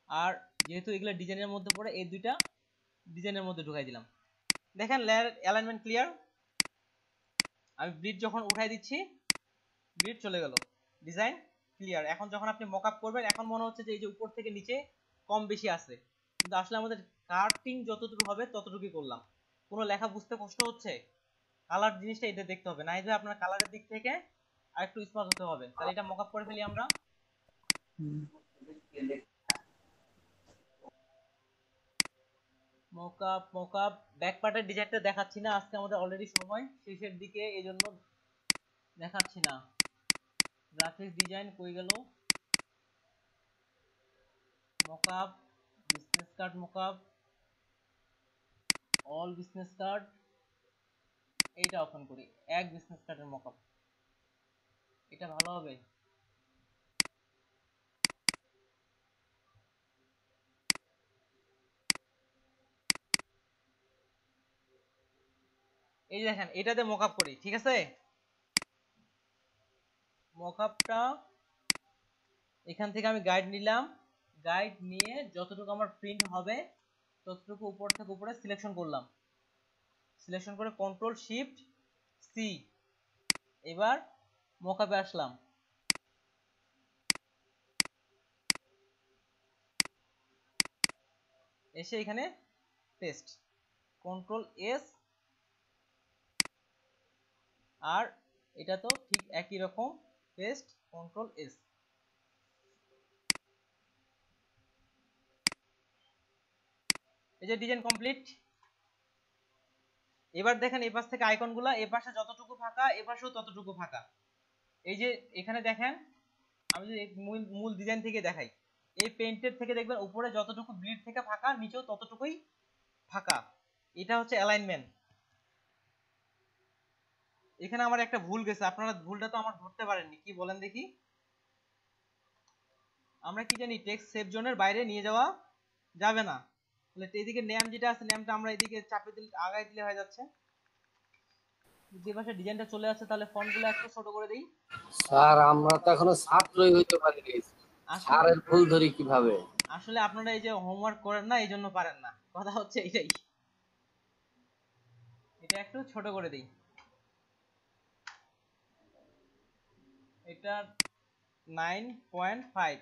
আর যেহেতু এগুলো ডিজাইনের মধ্যে পড়ে এই দুইটা ডিজাইনের মধ্যে ঢুকাই দিলাম। দেখেন লেয়ার অ্যালাইনমেন্ট ক্লিয়ার। আমি ব্রিড যখন উঠাই দিচ্ছি ব্রিড চলে গেল, ডিজাইন ক্লিয়ার। এখন যখন আপনি মকআপ করবেন এখন মনে হচ্ছে যে এই যে উপর থেকে নিচে কম বেশি আছে, কিন্তু আসলে আমাদের কাটিং যতটুকু হবে ততটুকুই করলাম। কোনো লেখা বুঝতে কষ্ট হচ্ছে? কালার জিনিসটা এটা দেখতে হবে, নাই যে আপনার কালারের দিক থেকে আর একটু স্মার্ট হতে হবে। তাহলে এটা মকআপ করে ফেলি আমরা। মকআপ ব্যাক পার্টের ডিজাইনটা দেখাচ্ছি না, আজকে আমাদের অলরেডি সময় শেষের দিকে, এজন্য দেখাচ্ছি না। গ্রাফিক্স ডিজাইন কই গেল? Mockup, business card mockup, all business card, এইটা ওপেন করি, এক বিজনেস কার্ডের মকআপ। এটা ভালো হবে। এই দেখেন এটাতে মকআপ করি, ঠিক আছে? মকআপটা এখান থেকে আমি গাইড নিলাম, গাইড নিয়ে যতটুকু আমার প্রিন্ট হবে ততটুকু উপর থেকে উপরে সিলেকশন করলাম, সিলেকশন করে Ctrl+Shift+C। এবার মকআপে আসলাম, এসে এখানে পেস্ট, Ctrl+S। আর এটা তো ঠিক একই রকম, পেস্ট, Ctrl+S। এই যে ডিজাইন কমপ্লিট। এবার দেখেন এই পাশ থেকে আইকনগুলো, এই পাশে যতটুকু ফাঁকা এই পাশেও ততটুকু ফাঁকা। এই যে এখানে দেখেন, আমি যদি মূল ডিজাইন থেকে দেখাই, এই পেইন্টের থেকে দেখবেন উপরে যতটুকু ব্লিড থেকে ফাঁকা নিচেও ততটুকুই ফাঁকা। এটা হচ্ছে অ্যালাইনমেন্ট। এখানে আমার একটা ভুল গেছে, আপনারা ভুলটা তো আমার ধরতে পারেননি, কি বলেন দেখি? আমরা কি জানি টেক্সট সেভ জোনের বাইরে নিয়ে যাওয়া যাবে না, তাহলে এইদিকে নেম যেটা আছে নেমটা আমরা এদিকে চাপে দিলে আগায় দিলে হয়ে যাচ্ছে। যে পাশে ডিজাইনটা চলে আসছে তাহলে ফন্টগুলো একটু ছোট করে দেই। স্যার আমরা তো এখনো ছাত্রই হইতে পারি নাই, স্যারের ভুল ধরি কিভাবে? আসলে আপনারা এই যে হোমওয়ার্ক করেন না এই জন্য পারেন না। কথা হচ্ছে এটাই, এটা একটু ছোট করে দেই, এটা 9.5,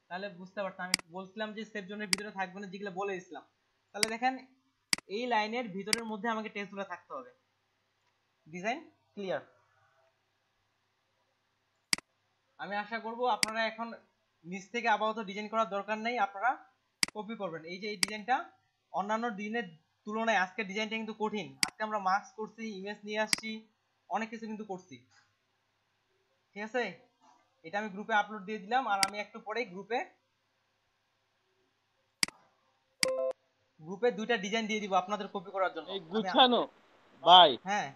তাহলে বুঝতে পারতাম। আমি বলছিলাম যে সেফ জোনের ভিতরে থাকবে না, যেগুলো বলে দিছিলাম। তাহলে দেখেন এই লাইনের ভিতরের মধ্যে আমাকে টেক্সটগুলো থাকতে হবে। Design clear. আমি আশা করব আপনারা এখন নিচ থেকে আপাতত ডিজাইন করার দরকার নেই, আপনারা কপি করবেন। এই যে এই ডিজাইনটা অন্যান্য দিনের তুলনায় আজকে ডিজাইনটা কিন্তু কঠিন। আজকে আমরা মার্কস করছি, ইমেজ নিয়ে আসছি, অনেক কিছু কিন্তু করছি, ঠিক আছে? এটা আমি গ্রুপে আপলোড দিয়ে দিলাম, আর আমি একটু পরেই গ্রুপে দুইটা ডিজাইন দিয়ে দিব আপনাদের কপি করার জন্য। এই গুছানো ভাই, হ্যাঁ